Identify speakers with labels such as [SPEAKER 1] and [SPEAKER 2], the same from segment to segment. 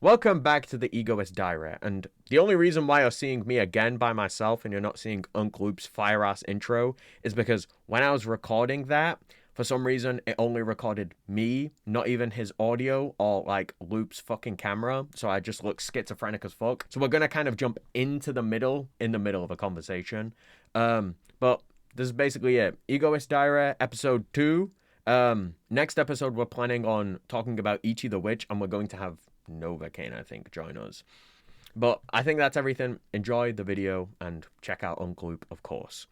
[SPEAKER 1] Welcome back to the Egoist Diary, and the only reason why you're seeing me again by myself and you're not seeing Unc Loop's fire-ass intro is because when I was recording that, for some reason, it only recorded me, not even his audio or, like, Loop's fucking camera, so I just look schizophrenic as fuck. So we're gonna kind of jump into the middle, in the middle of a conversation. But this is basically it. Egoist Diary, episode 2. Next episode, we're planning on talking about Ichi the Witch, and we're going to have Novocaine, I think, join us. But I think that's everything. Enjoy the video and check out Uncloop, of course.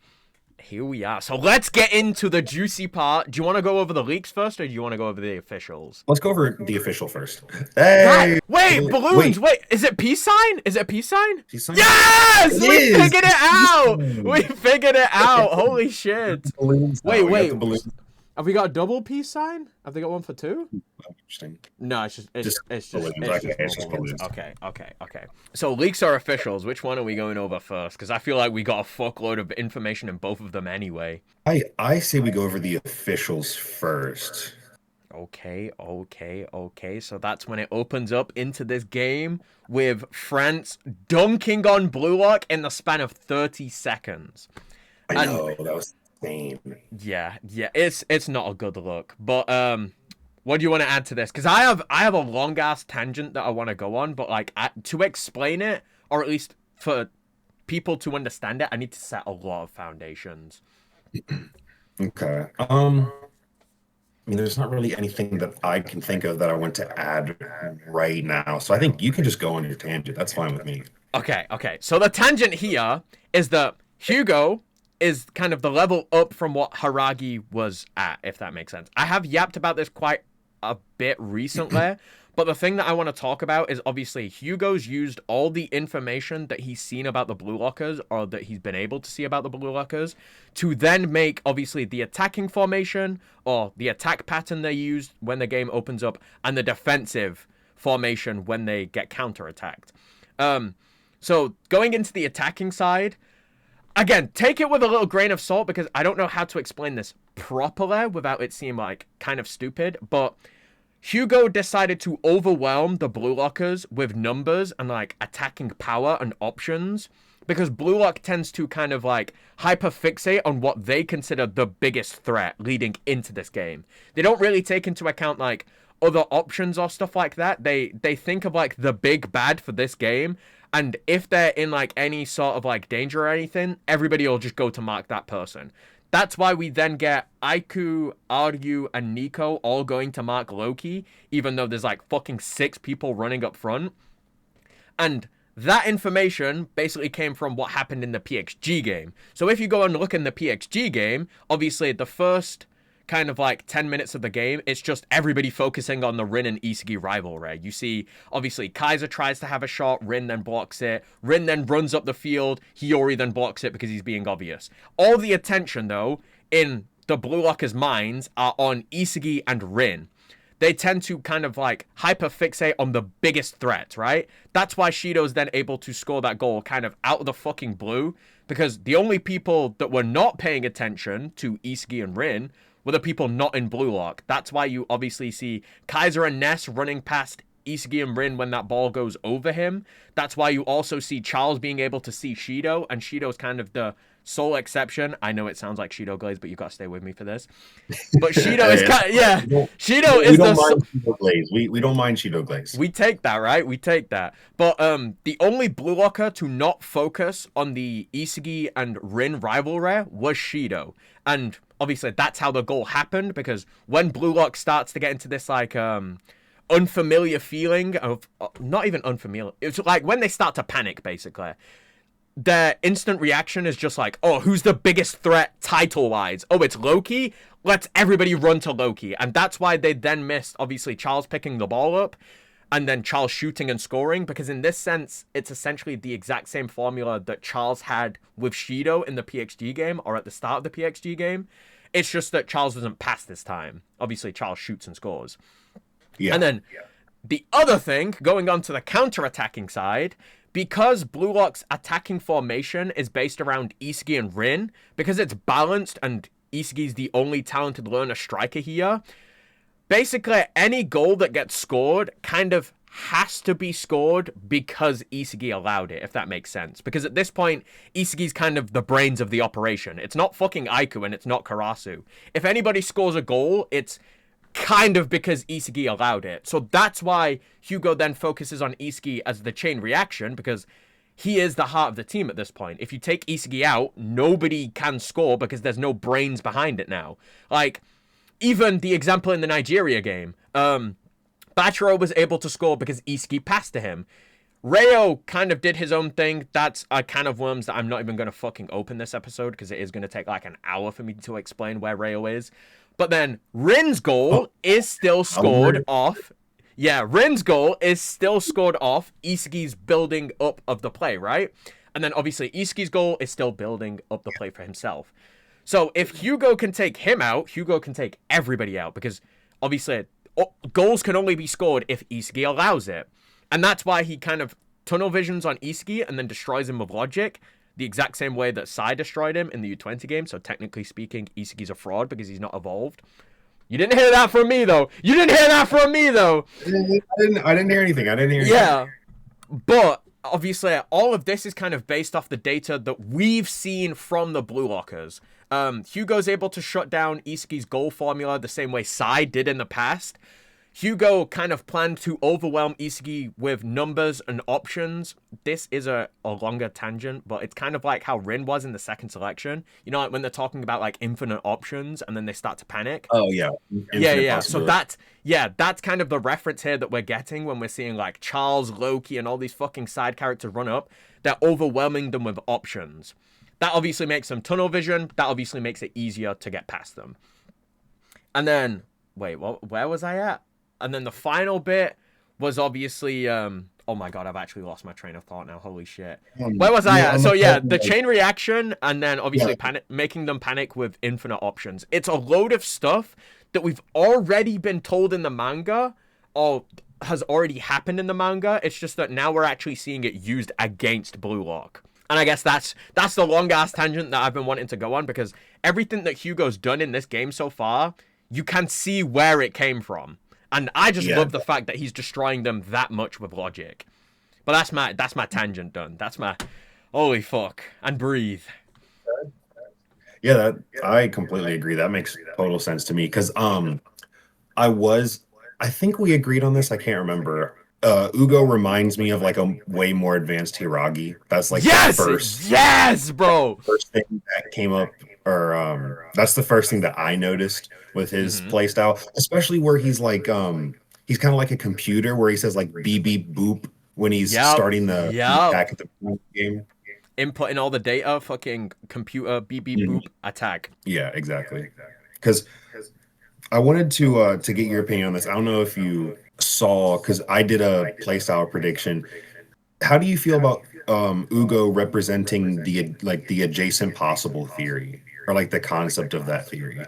[SPEAKER 1] Here we are. So let's get into the juicy part. Do you want to go over the leaks first, or do you want to go over the officials?
[SPEAKER 2] Let's go over the official first. Hey!
[SPEAKER 1] Wait, balloons! Wait, is it peace sign? Is it peace sign?
[SPEAKER 2] Peace sign?
[SPEAKER 1] Yes! We figured it out! We figured it out! Holy shit! Wait. Have we got a double peace sign? Have they got one for two?
[SPEAKER 2] Interesting.
[SPEAKER 1] No, it's just
[SPEAKER 2] balloons.
[SPEAKER 1] Okay. So leaks are officials. Which one are we going over first? Because I feel like we got a fuckload of information in both of them anyway.
[SPEAKER 2] I say we go over the officials first.
[SPEAKER 1] Okay. So that's when it opens up into this game with France dunking on Blue Lock in the span of 30 seconds.
[SPEAKER 2] I know, that was insane.
[SPEAKER 1] Yeah, it's not a good look. But what do you want to add to this? Because I have a long ass tangent that I want to go on, but like to explain it, or at least for people to understand it, I need to set a lot of foundations.
[SPEAKER 2] Okay. I mean, there's not really anything that I can think of that I want to add right now. So I think you can just go on your tangent. That's fine with me.
[SPEAKER 1] Okay. So the tangent here is that Hugo is kind of the level up from what Haragi was at, if that makes sense. I have yapped about this quite a bit recently, but the thing that I want to talk about is obviously Hugo's used all the information that he's seen about the Blue Lockers, or that he's been able to see about the Blue Lockers, to then make obviously the attacking formation, or the attack pattern they use when the game opens up, and the defensive formation when they get counterattacked. So going into the attacking side, again, take it with a little grain of salt, because I don't know how to explain this properly without it seeming like kind of stupid, but Hugo decided to overwhelm the Blue Lockers with numbers and like attacking power and options, because Blue Lock tends to kind of like hyperfixate on what they consider the biggest threat leading into this game. They don't really take into account like other options or stuff like that. They think of like the big bad for this game, and if they're in like any sort of like danger or anything, everybody will just go to mark that person. That's why we then get Aiku, Aryu, and Nico all going to mark Loki, even though there's like fucking 6 people running up front. And that information basically came from what happened in the PXG game. So if you go and look in the PXG game, obviously the first kind of like 10 minutes of the game, it's just everybody focusing on the Rin and Isagi rivalry. You see, obviously, Kaiser tries to have a shot, Rin then blocks it, Rin then runs up the field, Hiyori then blocks it because he's being obvious. All the attention, though, in the Blue Lockers' minds are on Isagi and Rin. They tend to kind of like hyperfixate on the biggest threats, right? That's why Shido's then able to score that goal kind of out of the fucking blue, because the only people that were not paying attention to Isagi and Rin were the people not in Blue Lock. That's why you obviously see Kaiser and Ness running past Isagi and Rin when that ball goes over him. That's why you also see Charles being able to see Shido, and Shido's kind of the sole exception. I know it sounds like Shido Glaze, but you gotta stay with me for this. But Shido is kind of, Shido is the...
[SPEAKER 2] Shido Glaze. We don't mind Shido Glaze.
[SPEAKER 1] We take that, right? We take that. But the only Blue Locker to not focus on the Isagi and Rin rivalry was Shido. And obviously that's how the goal happened, because when Blue Lock starts to get into this like unfamiliar feeling of not even unfamiliar, it's like when they start to panic, basically their instant reaction is just like, oh, who's the biggest threat title wise? Oh, it's Loki. Let's everybody run to Loki. And that's why they then missed obviously Charles picking the ball up and then Charles shooting and scoring, because in this sense, it's essentially the exact same formula that Charles had with Shido in the PXG game, or at the start of the PXG game. It's just that Charles doesn't pass this time. Obviously, Charles shoots and scores. Yeah. And then the other thing, going on to the counter-attacking side, because Blue Lock's attacking formation is based around Isagi and Rin, because it's balanced and Isagi's the only talented learner striker here, basically any goal that gets scored kind of has to be scored because Isagi allowed it, if that makes sense. Because at this point, Isagi's kind of the brains of the operation. It's not fucking Aiku and it's not Karasu. If anybody scores a goal, it's kind of because Isagi allowed it. So that's why Hugo then focuses on Isagi as the chain reaction, because he is the heart of the team at this point. If you take Isagi out, nobody can score because there's no brains behind it now. Like, even the example in the Nigeria game, Bachiro was able to score because Isagi passed to him. Rayo kind of did his own thing. That's a can of worms that I'm not even going to fucking open this episode because it is going to take like an hour for me to explain where Rayo is. But then Rin's goal is still scored off. Yeah, Rin's goal is still scored off Isagi's building up of the play, right? And then obviously Isagi's goal is still building up the play for himself. So if Hugo can take him out, Hugo can take everybody out because obviously goals can only be scored if Isagi allows it. And that's why he kind of tunnel visions on Isagi and then destroys him with logic, the exact same way that Sai destroyed him in the U20 game. So technically speaking, Isagi's a fraud because he's not evolved. You didn't hear that from me, though. You didn't hear that from me, though.
[SPEAKER 2] I didn't hear anything.
[SPEAKER 1] Yeah, but obviously all of this is kind of based off the data that we've seen from the Blue Lockers. Hugo's able to shut down Isagi's goal formula the same way Sai did in the past. Hugo kind of planned to overwhelm Isagi with numbers and options. This is a longer tangent, but it's kind of like how Rin was in the second selection. You know, like when they're talking about like infinite options and then they start to panic.
[SPEAKER 2] Oh, yeah.
[SPEAKER 1] Yeah. So that's kind of the reference here that we're getting when we're seeing like Charles, Loki, and all these fucking side characters run up. They're overwhelming them with options. That obviously makes them tunnel vision. That obviously makes it easier to get past them. And then, wait, where was I at? And then the final bit was obviously, oh my god, I've actually lost my train of thought now. Holy shit. Where was I at? So yeah, the chain reaction and then obviously making them panic with infinite options. It's a load of stuff that we've already been told in the manga or has already happened in the manga. It's just that now we're actually seeing it used against Blue Lock. And I guess that's the long-ass tangent that I've been wanting to go on because everything that Hugo's done in this game so far, you can see where it came from. And I just love the fact that he's destroying them that much with logic. But that's my tangent done. That's my holy fuck. And breathe.
[SPEAKER 2] Yeah, I completely agree. That makes total sense to me. Because I think we agreed on this. I can't remember. Ugo reminds me of like a way more advanced Hiragi. That's like the first thing that came up, or that's the first thing that I noticed with his playstyle, especially where he's like he's kind of like a computer where he says like beep beep boop when he's starting the attack at the game.
[SPEAKER 1] Inputting all the data, fucking computer beep beep boop attack.
[SPEAKER 2] Yeah, exactly. Because I wanted to get your opinion on this. I don't know if you saw, because I did a playstyle prediction. How do you feel about Ugo representing the adjacent possible theory, or like the concept of that theory?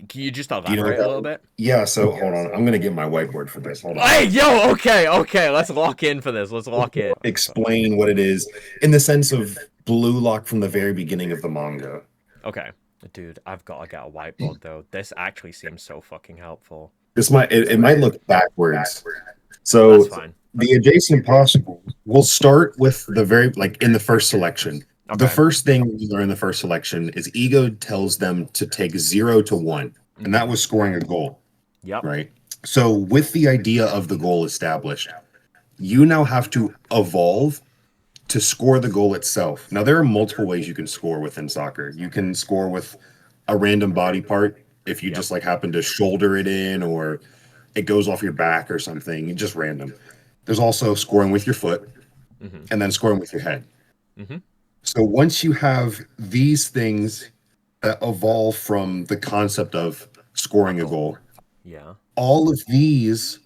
[SPEAKER 1] Can you just elaborate a little bit?
[SPEAKER 2] Yeah, so hold on. I'm gonna get my whiteboard for this. Hold on.
[SPEAKER 1] Hey, yo, okay. Let's lock in for this. Let's lock in.
[SPEAKER 2] Explain what it is in the sense of Blue Lock from the very beginning of the manga.
[SPEAKER 1] Okay. Dude, I've got to get a whiteboard though. This actually seems so fucking helpful.
[SPEAKER 2] This might might look backwards. So that's fine. The adjacent possible, we'll start with the very in the first selection. Okay. The first thing we learn in the first selection is Ego tells them to take 0 to 1, and that was scoring a goal.
[SPEAKER 1] Yep.
[SPEAKER 2] Right. So with the idea of the goal established, you now have to evolve to score the goal itself. Now, there are multiple ways you can score within soccer. You can score with a random body part if you just happen to shoulder it in, or it goes off your back or something. Just random. There's also scoring with your foot, and then scoring with your head. So once you have these things that evolve from the concept of scoring a goal, all of these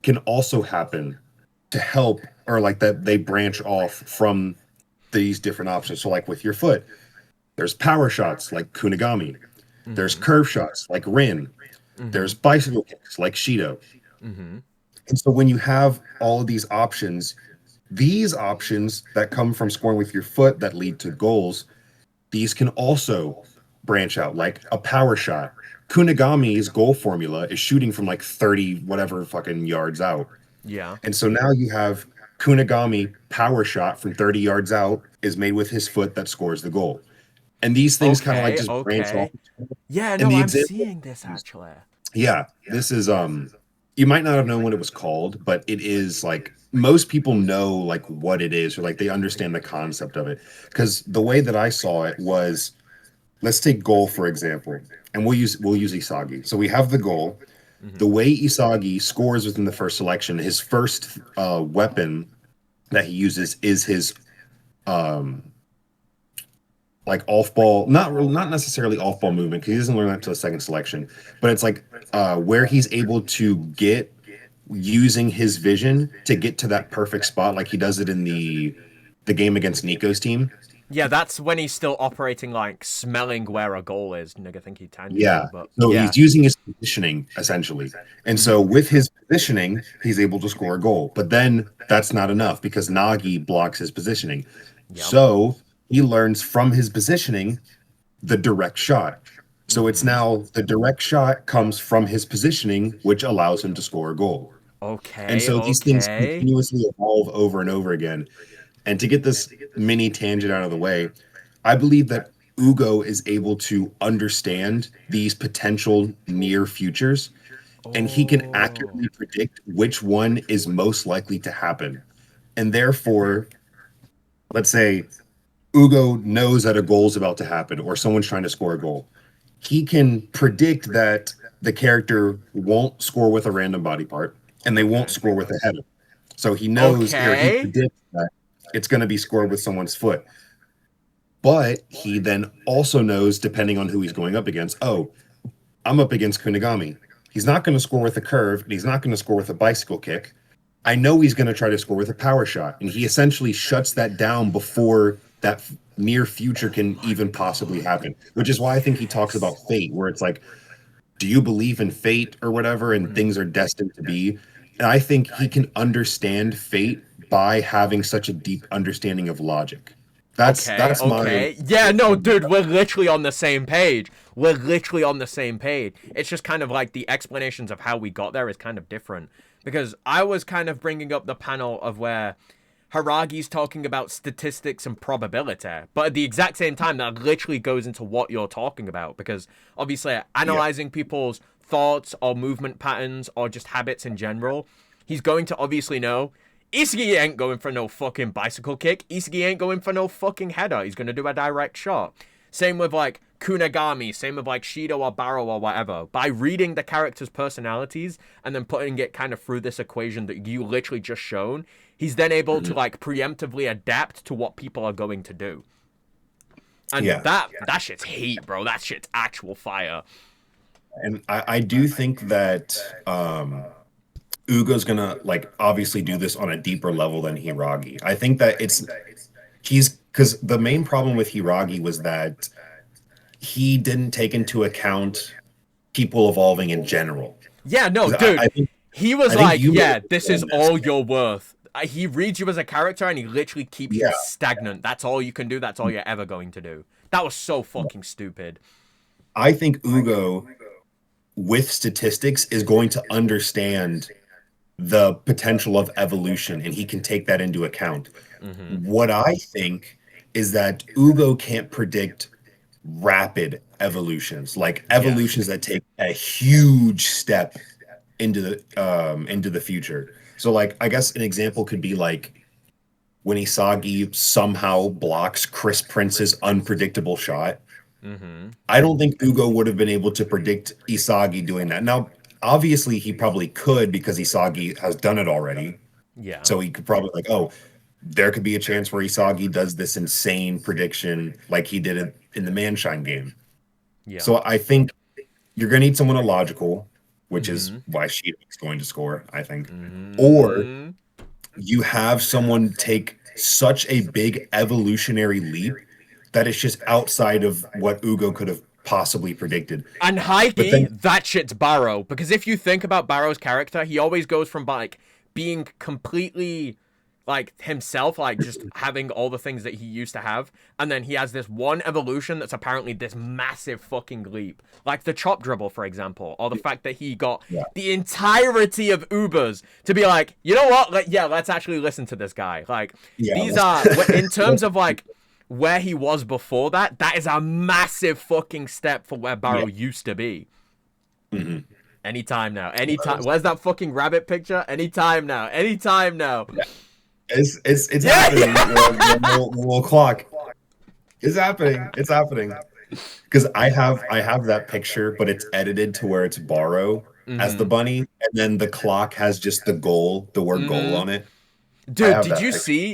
[SPEAKER 2] can also happen to help, or that they branch off from these different options. So with your foot, there's power shots like Kunigami. There's curve shots like Rin. There's bicycle kicks like Shido. And so when you have all of these options that come from scoring with your foot that lead to goals, these can also branch out like a power shot. Kunigami's goal formula is shooting from 30 whatever fucking yards out.
[SPEAKER 1] Yeah.
[SPEAKER 2] And so now you have Kunigami power shot from 30 yards out is made with his foot that scores the goal. And these things kind of like
[SPEAKER 1] Okay,
[SPEAKER 2] just branch off.
[SPEAKER 1] okay. Yeah,
[SPEAKER 2] And
[SPEAKER 1] no,
[SPEAKER 2] the
[SPEAKER 1] I'm
[SPEAKER 2] example,
[SPEAKER 1] seeing this actually.
[SPEAKER 2] yeah, this is you might not have known what it was called, but it is like most people know like what it is or like they understand the concept of it. Because the way that I saw it was, let's take goal for example, and we'll use Isagi. So we have the goal.
[SPEAKER 1] Hmm.
[SPEAKER 2] The way Isagi scores within the first selection, his first weapon that he uses is his um like off ball, not necessarily off ball movement because he doesn't learn that until the second selection, but it's like where he's able to get using his vision to get to that perfect spot, like he does it in the game against Nico's team.
[SPEAKER 1] Yeah, that's when he's still operating like smelling where a goal is. Nigga think he tangible,
[SPEAKER 2] Yeah.
[SPEAKER 1] but
[SPEAKER 2] So
[SPEAKER 1] yeah.
[SPEAKER 2] he's using his positioning essentially. And so
[SPEAKER 1] Hmm.
[SPEAKER 2] with his positioning, he's able to score a goal. But then that's not enough because Nagi blocks his positioning.
[SPEAKER 1] Yep.
[SPEAKER 2] So he learns from his positioning the direct shot. So it's
[SPEAKER 1] Hmm.
[SPEAKER 2] now the direct shot comes from his positioning, which allows him to score a goal. And
[SPEAKER 1] Okay,
[SPEAKER 2] so these things
[SPEAKER 1] okay.
[SPEAKER 2] continuously evolve over and over again. And to get this mini tangent out of the way, I believe that Ugo is able to understand these potential near futures and he can
[SPEAKER 1] Oh.
[SPEAKER 2] accurately predict which one is most likely to happen. And therefore, let's say Ugo knows that a goal is about to happen or someone's trying to score a goal. He can predict that the character won't score with a random body part and they won't
[SPEAKER 1] Okay.
[SPEAKER 2] score with a header. So he knows or he
[SPEAKER 1] Okay.
[SPEAKER 2] predicts that it's going to be scored with someone's foot. But he then also knows, depending on who he's going up against, oh, I'm up against Kunigami. He's not going to score with a curve and he's not going to score with a bicycle kick. I know he's going to try to score with a power shot. And he essentially shuts that down before that near future can even possibly happen, which is why I think he talks about
[SPEAKER 1] Yes.
[SPEAKER 2] fate, where it's like, do you believe in fate or whatever, and
[SPEAKER 1] Mm.
[SPEAKER 2] things are destined to be? And I think he can understand fate by having such a deep understanding of logic. That's
[SPEAKER 1] Okay,
[SPEAKER 2] that's my
[SPEAKER 1] okay. Yeah, no, dude, we're literally on the same page. We're literally on the same page. It's just kind of like the explanations of how we got there is kind of different. Because I was kind of bringing up the panel of where Haragi's talking about statistics and probability, but at the exact same time, that literally goes into what you're talking about. Because obviously,
[SPEAKER 2] yeah.
[SPEAKER 1] analyzing people's thoughts or movement patterns or just habits in general, he's going to obviously know Isagi ain't going for no fucking bicycle kick. Isagi ain't going for no fucking header. He's gonna do a direct shot. Same with like Kunigami, same with like Shido or Barrow or whatever. By reading the characters' personalities and then putting it kind of through this equation that you literally just shown, he's then able to
[SPEAKER 2] Mhm.
[SPEAKER 1] like preemptively adapt to what people are going to do. And
[SPEAKER 2] Yeah.
[SPEAKER 1] that shit's heat, bro. That shit's actual fire.
[SPEAKER 2] And I do think that Ugo's gonna like obviously do this on a deeper level than Hiragi. I think that he's because the main problem with Hiragi was that he didn't take into account people evolving in general.
[SPEAKER 1] Yeah, no,
[SPEAKER 2] Because
[SPEAKER 1] dude.
[SPEAKER 2] I think
[SPEAKER 1] He was
[SPEAKER 2] I think
[SPEAKER 1] like,
[SPEAKER 2] you may
[SPEAKER 1] yeah, this is
[SPEAKER 2] understand this.
[SPEAKER 1] all you're worth. He reads you as a character and he literally keeps you
[SPEAKER 2] Yeah,
[SPEAKER 1] stagnant. That's all you can do. That's all you're ever going to do. That was so fucking stupid.
[SPEAKER 2] I think Ugo with statistics is going to understand the potential of evolution and he can take that into account.
[SPEAKER 1] Mm-hmm.
[SPEAKER 2] What I think is that Ugo can't predict rapid evolutions, like
[SPEAKER 1] Yes.
[SPEAKER 2] evolutions that take a huge step into the future. So like I guess an example could be like when Isagi somehow blocks Chris Prince's unpredictable shot.
[SPEAKER 1] Mm-hmm.
[SPEAKER 2] I don't think Ugo would have been able to predict Isagi doing that. Now, obviously he probably could because Isagi has done it already.
[SPEAKER 1] Yeah.
[SPEAKER 2] So he could probably like, oh, there could be a chance where Isagi does this insane prediction like he did it in the Manshine game.
[SPEAKER 1] Yeah.
[SPEAKER 2] So I think you're going to need someone illogical, which is
[SPEAKER 1] Mm-hmm.
[SPEAKER 2] why Sheeta is going to score, I think. Or
[SPEAKER 1] Mm-hmm.
[SPEAKER 2] you have someone take such a big evolutionary leap that it's just outside of what Ugo could have possibly predicted.
[SPEAKER 1] And
[SPEAKER 2] But
[SPEAKER 1] Heike,
[SPEAKER 2] then,
[SPEAKER 1] that shit's Barrow. Because if you think about Barrow's character, he always goes from like being completely like himself, like just having all the things that he used to have, and then he has this one evolution that's apparently this massive fucking leap, like the chop dribble, for example, or the fact that he got
[SPEAKER 2] Yeah.
[SPEAKER 1] the entirety of Ubers to be like, you know what, let's actually listen to this guy. Like
[SPEAKER 2] Yeah.
[SPEAKER 1] these are in terms of like where he was before that, that is a massive fucking step for where Barrow used to be.
[SPEAKER 2] Mm-hmm.
[SPEAKER 1] Anytime now. Anytime. Where's that fucking rabbit picture? Anytime now. Anytime now.
[SPEAKER 2] Yeah. It's happening. We'll clock. It's happening. It's happening. Because I have that picture, but it's edited to where it's Borrow as the bunny, and then the clock has just the word goal on it.
[SPEAKER 1] Dude,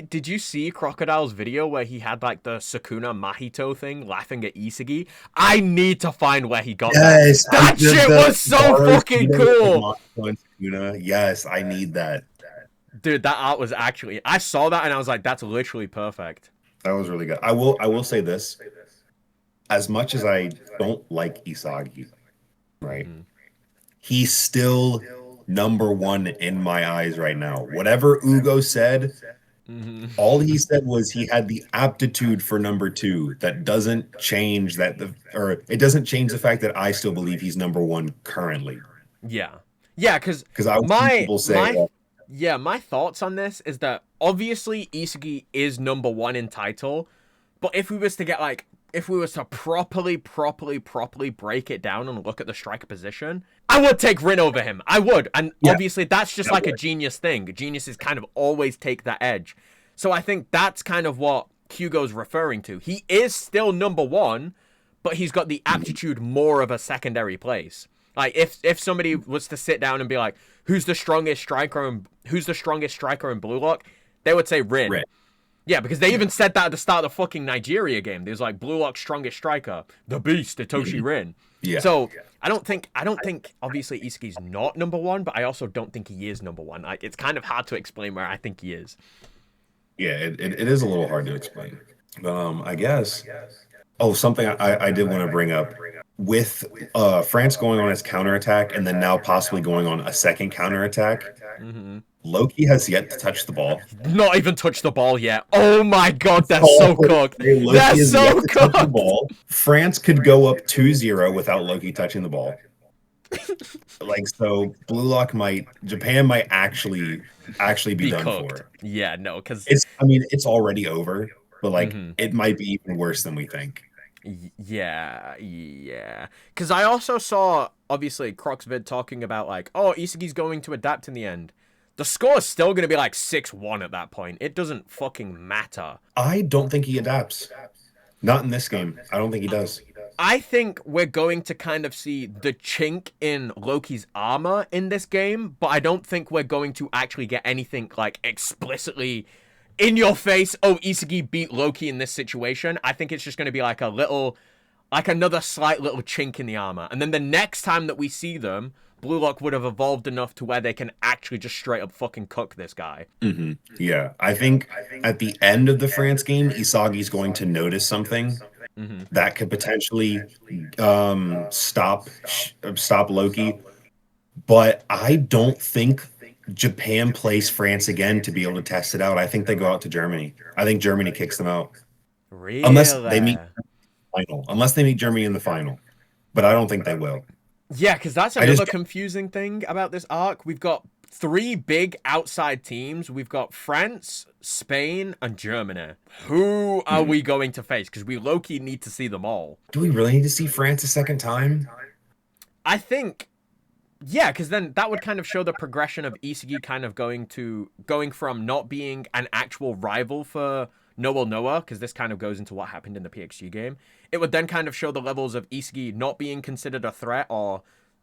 [SPEAKER 1] did you see Crocodile's video where he had like the Sukuna Mahito thing laughing at Isagi? I need to find where he got that. That shit was so fucking cool.
[SPEAKER 2] Yes, I need that.
[SPEAKER 1] Dude, that art was actually, I saw that and I was like, that's literally perfect.
[SPEAKER 2] That was really good. I will say this. As much as I don't like Isagi, right? He's still number one in my eyes right now. Whatever Ugo said, all he said was he had the aptitude for number two. That doesn't change it doesn't change the fact that I still believe he's number one currently.
[SPEAKER 1] Yeah, because
[SPEAKER 2] I see people say
[SPEAKER 1] my thoughts on this is that obviously Isagi is number one in title, but if we was to properly break it down and look at the striker position, I would take Rin over him. I would. And obviously that's just like a genius thing. Geniuses kind of always take that edge. So I think that's kind of what Hugo's referring to. He is still number one, but he's got the aptitude more of a secondary place. Like if somebody was to sit down and be like, who's the strongest striker in Blue Lock? They would say Rin. Yeah, because they even said that at the start of the fucking Nigeria game. There's like Blue Lock's strongest striker, the beast, Itoshi Rin. Yeah. So I don't think obviously Isagi's not number one, but I also don't think he is number one. Like it's kind of hard to explain where I think he is.
[SPEAKER 2] Yeah, it is a little hard to explain. I guess. Oh, something I did want to bring up with France going on its counterattack and then now possibly going on a second counterattack. Loki has yet to touch the ball.
[SPEAKER 1] Not even touched the ball yet. Oh my god, that's so cooked. That's so cooked.
[SPEAKER 2] France could go up 2-0 without Loki touching the ball. So Japan might actually be done
[SPEAKER 1] cooked.
[SPEAKER 2] for.
[SPEAKER 1] Yeah, no, because
[SPEAKER 2] it's already over, but it might be even worse than we think.
[SPEAKER 1] Yeah. Because I also saw, obviously, Crocsvid talking about, Isagi's going to adapt in the end. The score is still going to be 6-1 at that point. It doesn't fucking matter.
[SPEAKER 2] I don't think he adapts. Not in this game. I don't think he does.
[SPEAKER 1] I think we're going to kind of see the chink in Loki's armor in this game, but I don't think we're going to actually get anything, explicitly in your face, oh, Isagi beat Loki in this situation. I think it's just going to be another slight little chink in the armor. And then the next time that we see them, Blue Lock would have evolved enough to where they can actually just straight up fucking cook this guy.
[SPEAKER 2] Yeah, I think at the end of the France game, Isagi's going to notice something that could potentially stop Loki. But I don't think Japan plays France again to be able to test it out. I think they go out to Germany. I think Germany kicks them out.
[SPEAKER 1] Really?
[SPEAKER 2] Unless they meet Germany in the final. But I don't think they will.
[SPEAKER 1] Yeah, because that's another confusing thing about this arc. We've got 3 big outside teams. We've got France, Spain, and Germany. Who are we going to face? Because we low-key need to see them all.
[SPEAKER 2] Do we really need to see France a second time?
[SPEAKER 1] I think... Yeah, because then that would kind of show the progression of Isagi kind of going from not being an actual rival for Noah, because this kind of goes into what happened in the PXG game. It would then kind of show the levels of Isagi not being considered a threat or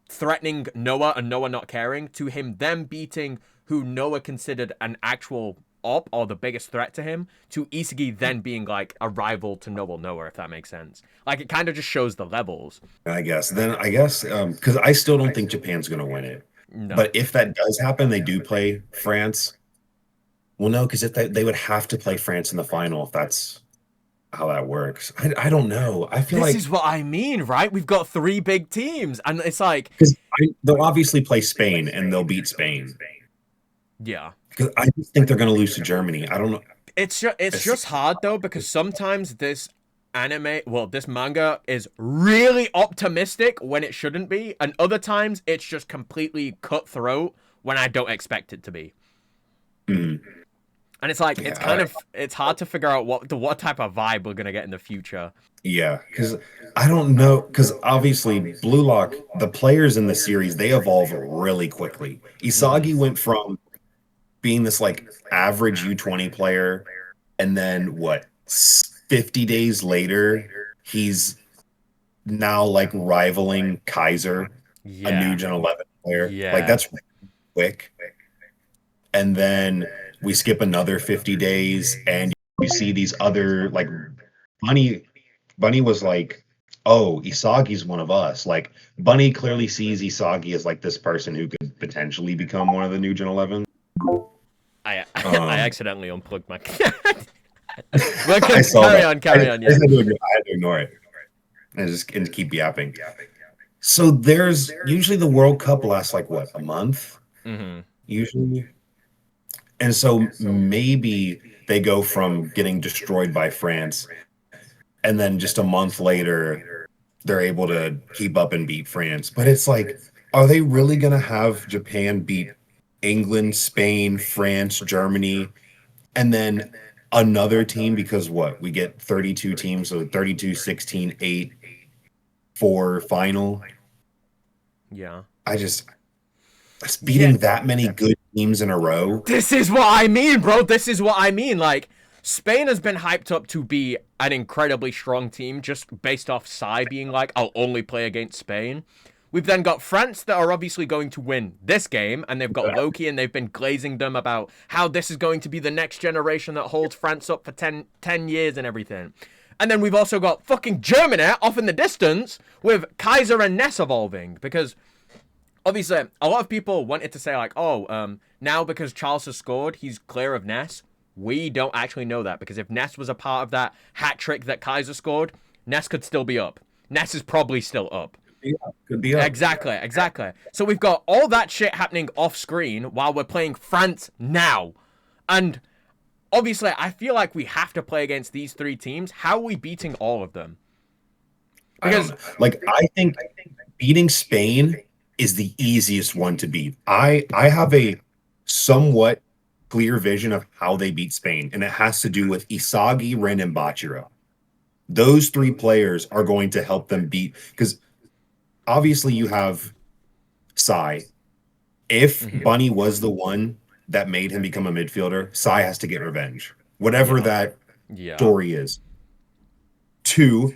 [SPEAKER 1] threatening Noah and Noah not caring, to him then beating who Noah considered an actual op or the biggest threat to him, to Isagi then being a rival to Noah, if that makes sense. It kind of just shows the levels.
[SPEAKER 2] I guess because I still don't think Japan's going to win it. No. But if that does happen, they do play France. Well, no, because if they would have to play France in the final if that's how that works. I don't know. I feel
[SPEAKER 1] this is what I mean, right? We've got 3 big teams, and it's
[SPEAKER 2] because they'll obviously play Spain and they'll beat Spain.
[SPEAKER 1] Yeah.
[SPEAKER 2] Because I just think they're going to lose to Germany. I don't know.
[SPEAKER 1] It's
[SPEAKER 2] It's,
[SPEAKER 1] just hard though because sometimes this manga is really optimistic when it shouldn't be, and other times it's just completely cutthroat when I don't expect it to be.
[SPEAKER 2] mm,
[SPEAKER 1] And it's like
[SPEAKER 2] yeah,
[SPEAKER 1] it's hard to figure out what type of vibe we're gonna get in the future.
[SPEAKER 2] yeah. Because I don't know. Because obviously, Blue Lock, the players in the series, they evolve really quickly.
[SPEAKER 1] Hmm.
[SPEAKER 2] Isagi went from being this like average U20 player, and then what, 50 days later, he's now like rivaling Kaiser, a new
[SPEAKER 1] Yeah,
[SPEAKER 2] Gen 11 player. Like
[SPEAKER 1] yeah,
[SPEAKER 2] that's quick. And then we skip another 50 days and you see these other like Bunny Bunny was like, "Oh, Isagi's one of us." Like Bunny clearly sees Isagi as like this person who could potentially become one of the new Gen 11.
[SPEAKER 1] I
[SPEAKER 2] Um
[SPEAKER 1] accidentally unplugged my cat. But
[SPEAKER 2] I saw
[SPEAKER 1] carry
[SPEAKER 2] that.
[SPEAKER 1] on,
[SPEAKER 2] I,
[SPEAKER 1] carry on.
[SPEAKER 2] I,
[SPEAKER 1] Yeah.
[SPEAKER 2] had to ignore it and keep yapping. So there's usually the World Cup lasts like what, a month
[SPEAKER 1] Hmm.
[SPEAKER 2] usually? And so maybe they go from getting destroyed by France, and then just a month later, they're able to keep up and beat France. But it's like, are they really going to have Japan beat England, Spain, France, Germany, and then another team? Because what? We get 32 teams, so 32, 16, 8 for final.
[SPEAKER 1] Yeah.
[SPEAKER 2] I just,
[SPEAKER 1] Yeah.
[SPEAKER 2] beating that many good teams in a row.
[SPEAKER 1] This is what I mean, bro. This is what I mean. Like, Spain has been hyped up to be an incredibly strong team just based off Psy being like, I'll only play against Spain. We've then got France that are obviously going to win this game, and they've got Loki, and they've been glazing them about how this is going to be the next generation that holds France up for 10 years and everything. And then we've also got fucking Germany off in the distance with Kaiser and Ness evolving because obviously a lot of people wanted to say like, oh, now because Charles has scored, he's clear of Ness. We don't actually know that because if Ness was a part of that hat trick that Kaiser scored, Ness could still be up. Ness is probably still up.
[SPEAKER 2] Yeah, could be up.
[SPEAKER 1] Exactly, exactly. So we've got all that shit happening off screen while we're playing France now. And obviously, I feel like we have to play against these three teams. How are we beating all of them?
[SPEAKER 2] I don't
[SPEAKER 1] Because
[SPEAKER 2] know. Like I think beating Spain is the easiest one to beat. I have a somewhat clear vision of how they beat Spain, and it has to do with Isagi, Ren, and Bachira. Those three players are going to help them beat because obviously you have Sai. If
[SPEAKER 1] Mhm.
[SPEAKER 2] Bunny was the one that made him become a midfielder, Sai has to get revenge. Whatever
[SPEAKER 1] Yeah,
[SPEAKER 2] that
[SPEAKER 1] yeah,
[SPEAKER 2] story is. Two,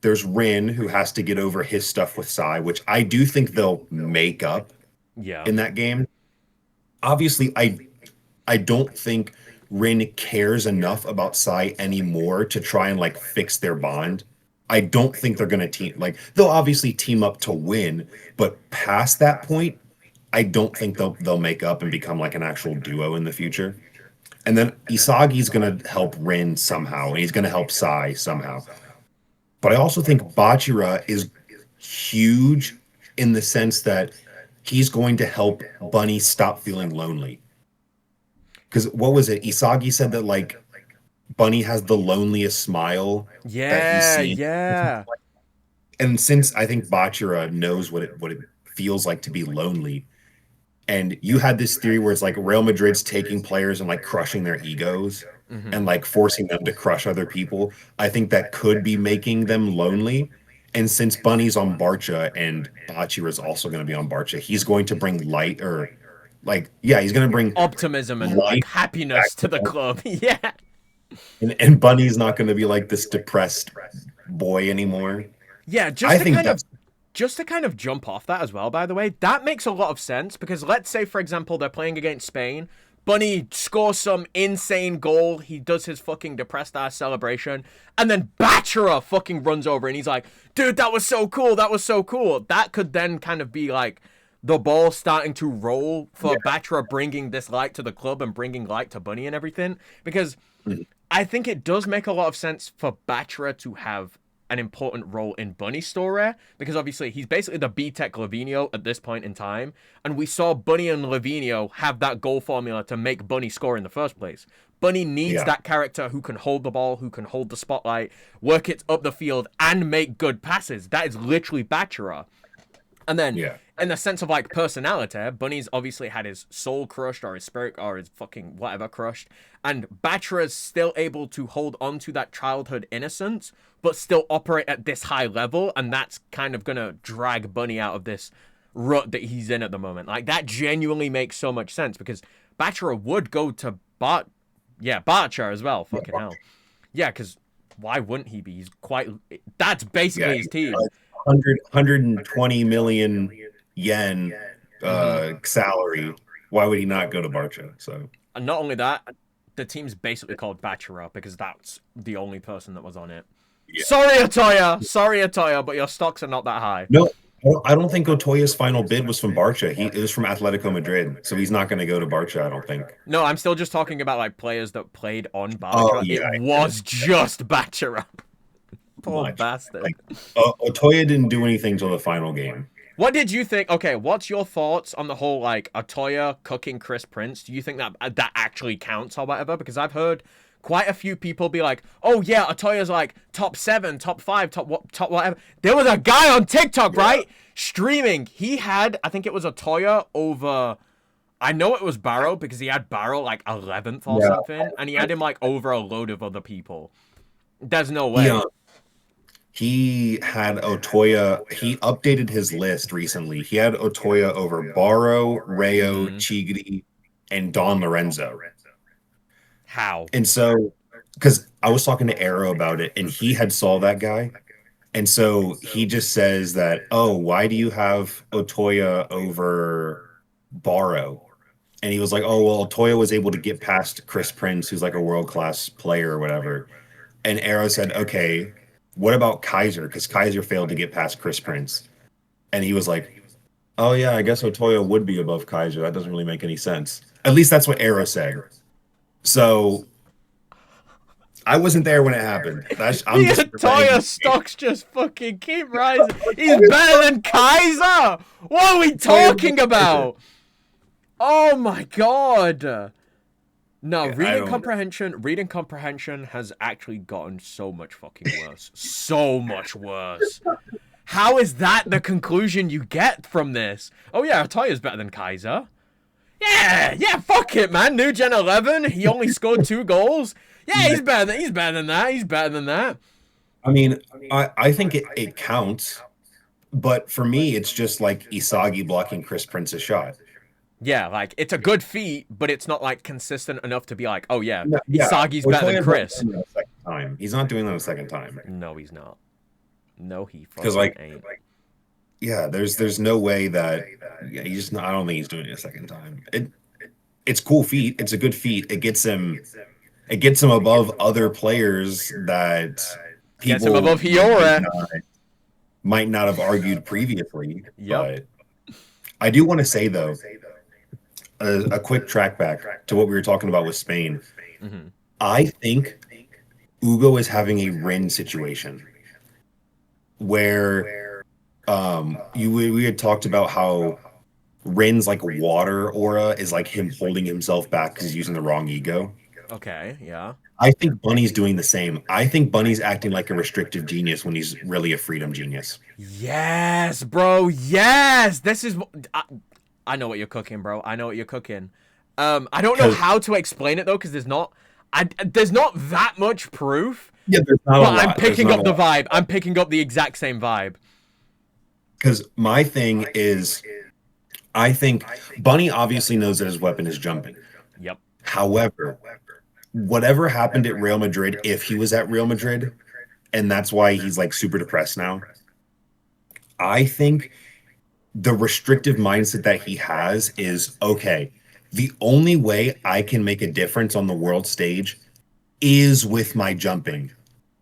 [SPEAKER 2] there's Rin who has to get over his stuff with Sai, which I do think they'll make up
[SPEAKER 1] yeah,
[SPEAKER 2] in that game. Obviously, I don't think Rin cares enough about Sai anymore to try and like fix their bond. I don't think they're gonna team like they'll obviously team up to win, but past that point, I don't think they'll make up and become like an actual duo in the future. And then Isagi's gonna help Rin somehow, and he's gonna help Sai somehow. But I also think Bachira is huge in the sense that he's going to help Bunny stop feeling lonely. Because what was it? Isagi said that like Bunny has the loneliest smile that he's
[SPEAKER 1] yeah,
[SPEAKER 2] seen.
[SPEAKER 1] yeah.
[SPEAKER 2] And since I think Bachira knows what it feels like to be lonely, and you had this theory where it's like Real Madrid's taking players and like crushing their egos and
[SPEAKER 1] Hmm.
[SPEAKER 2] like forcing them to crush other people. I think that could be making them lonely. And since Bunny's on Barca and Bachira is also going to be on Barca, he's going to bring light or like, yeah, he's going to bring
[SPEAKER 1] Optimism and like
[SPEAKER 2] light back
[SPEAKER 1] happiness to
[SPEAKER 2] to
[SPEAKER 1] the
[SPEAKER 2] them.
[SPEAKER 1] club. Yeah,
[SPEAKER 2] And Bunny's not going to be like this depressed boy anymore.
[SPEAKER 1] yeah.
[SPEAKER 2] I think that's
[SPEAKER 1] Just to kind of jump off that as well. By the way, that makes a lot of sense because let's say, for example, they're playing against Spain. Bunny scores some insane goal. He does his fucking depressed ass celebration, and then Bachira fucking runs over and he's like, "Dude, that was so cool. That was so cool." That could then kind of be like the ball starting to roll for
[SPEAKER 2] yeah.
[SPEAKER 1] Bachira bringing this light to the club and bringing light to Bunny and everything because
[SPEAKER 2] Mhm.
[SPEAKER 1] I think it does make a lot of sense for Bachira to have an important role in Bunny's story because obviously he's basically the B-Tech Lavinio at this point in time, and we saw Bunny and Lavinio have that goal formula to make Bunny score in the first place. Bunny needs
[SPEAKER 2] Yeah.
[SPEAKER 1] that character who can hold the ball, who can hold the spotlight, work it up the field, and make good passes. That is literally Bachara. And then,
[SPEAKER 2] Yeah.
[SPEAKER 1] in the sense of like personality, Bunny's obviously had his soul crushed or his spirit or his fucking whatever crushed, and Bachara's still able to hold on to that childhood innocence, but still operate at this high level, and that's kind of gonna drag Bunny out of this rut that he's in at the moment. Like that genuinely makes so much sense because Bachara would go to Bachar as well. Fucking hell, yeah, because why wouldn't he be? He's quite. That's basically his team.
[SPEAKER 2] 120 million yen salary. Why would he not go to Barca? So,
[SPEAKER 1] And not only that, the team's basically called Bachara because that's the only person that was on it.
[SPEAKER 2] yeah.
[SPEAKER 1] Sorry, Atoya, but your stocks are not that high.
[SPEAKER 2] No, I don't think Otoya's final bid was from Barca. It was from Atletico Madrid, so he's not going to go to Barca. I don't think.
[SPEAKER 1] No, I'm still just talking about like players that played on Barca.
[SPEAKER 2] Oh, yeah,
[SPEAKER 1] it was just Bachara. Poor
[SPEAKER 2] Much.
[SPEAKER 1] bastard.
[SPEAKER 2] Like, Otoya didn't do anything till the final game.
[SPEAKER 1] What did you think? Okay, what's your thoughts on the whole like Atoya cooking Chris Prince? Do you think that that actually counts or whatever? Because I've heard quite a few people be like, "Oh yeah, Atoya's like top 7, top 5, top whatever." There was a guy on TikTok, right, streaming. He had, I think it was Atoya over. I know it was Barrow because he had Barrow like 11th or something, and he had him like over a load of other people. There's no way.
[SPEAKER 2] Yeah. He had Otoya. He updated his list recently. He had Otoya over Barrow, Rayo, Chigri, and Don Lorenzo.
[SPEAKER 1] How?
[SPEAKER 2] And so, because I was talking to Arrow about it, and he had saw that guy, and so he just says that, "Oh, why do you have Otoya over Barrow?" And he was like, "Oh, well, Otoya was able to get past Chris Prince, who's like a world-class player or whatever." And Arrow said, "Okay, what about Kaiser? Because Kaiser failed to get past Chris Prince." And he was like, "Oh yeah, I guess Otoya would be above Kaiser. That doesn't really make any sense." At least that's what Arrow said. So I wasn't there when it happened. I'm just
[SPEAKER 1] Otoya stocks just fucking keep rising. He's better than Kaiser. What are we talking about? Oh my god. No, reading comprehension has actually gotten so much fucking worse. So much worse. How is that the conclusion you get from this? Oh yeah, Otoya's better than Kaiser. Yeah, fuck it, man. New Gen 11, he only scored 2 goals. Yeah, he's better than that.
[SPEAKER 2] I mean, I think it counts, but for me, it's just like Isagi blocking Chris Prince's shot.
[SPEAKER 1] Yeah, like, it's a good feat, but it's not, like, consistent enough to be like, oh, yeah, Isagi's better than Chris.
[SPEAKER 2] He's not doing that a second time.
[SPEAKER 1] No, he's not. No, he fucking ain't.
[SPEAKER 2] Yeah, there's no way that I don't think he's doing it a second time. It's cool feat. It's a good feat. It gets him above other players that people
[SPEAKER 1] gets him above Hiora.
[SPEAKER 2] Might not have argued previously.
[SPEAKER 1] Yep.
[SPEAKER 2] But I do want to say though, a quick track back to what we were talking about with Spain.
[SPEAKER 1] Mm-hmm.
[SPEAKER 2] I think Ugo is having a Rin situation where we had talked about how Rin's like water aura is like him holding himself back because he's using the wrong ego.
[SPEAKER 1] Okay, yeah.
[SPEAKER 2] I think Bunny's doing the same. I think Bunny's acting like a restrictive genius when he's really a freedom genius.
[SPEAKER 1] Yes, bro. Yes. This is. I know what you're cooking, bro. I know what you're cooking. I don't know how to explain it though, because there's not that much proof.
[SPEAKER 2] Yeah, there's not.
[SPEAKER 1] But I'm picking up the vibe. I'm picking up the exact same vibe.
[SPEAKER 2] Because my thing is, I think Bunny obviously knows that his weapon is jumping.
[SPEAKER 1] Yep.
[SPEAKER 2] However, whatever happened at Real Madrid, if he was at Real Madrid, and that's why he's like super depressed now, I think the restrictive mindset that he has is, okay, the only way I can make a difference on the world stage is with my jumping.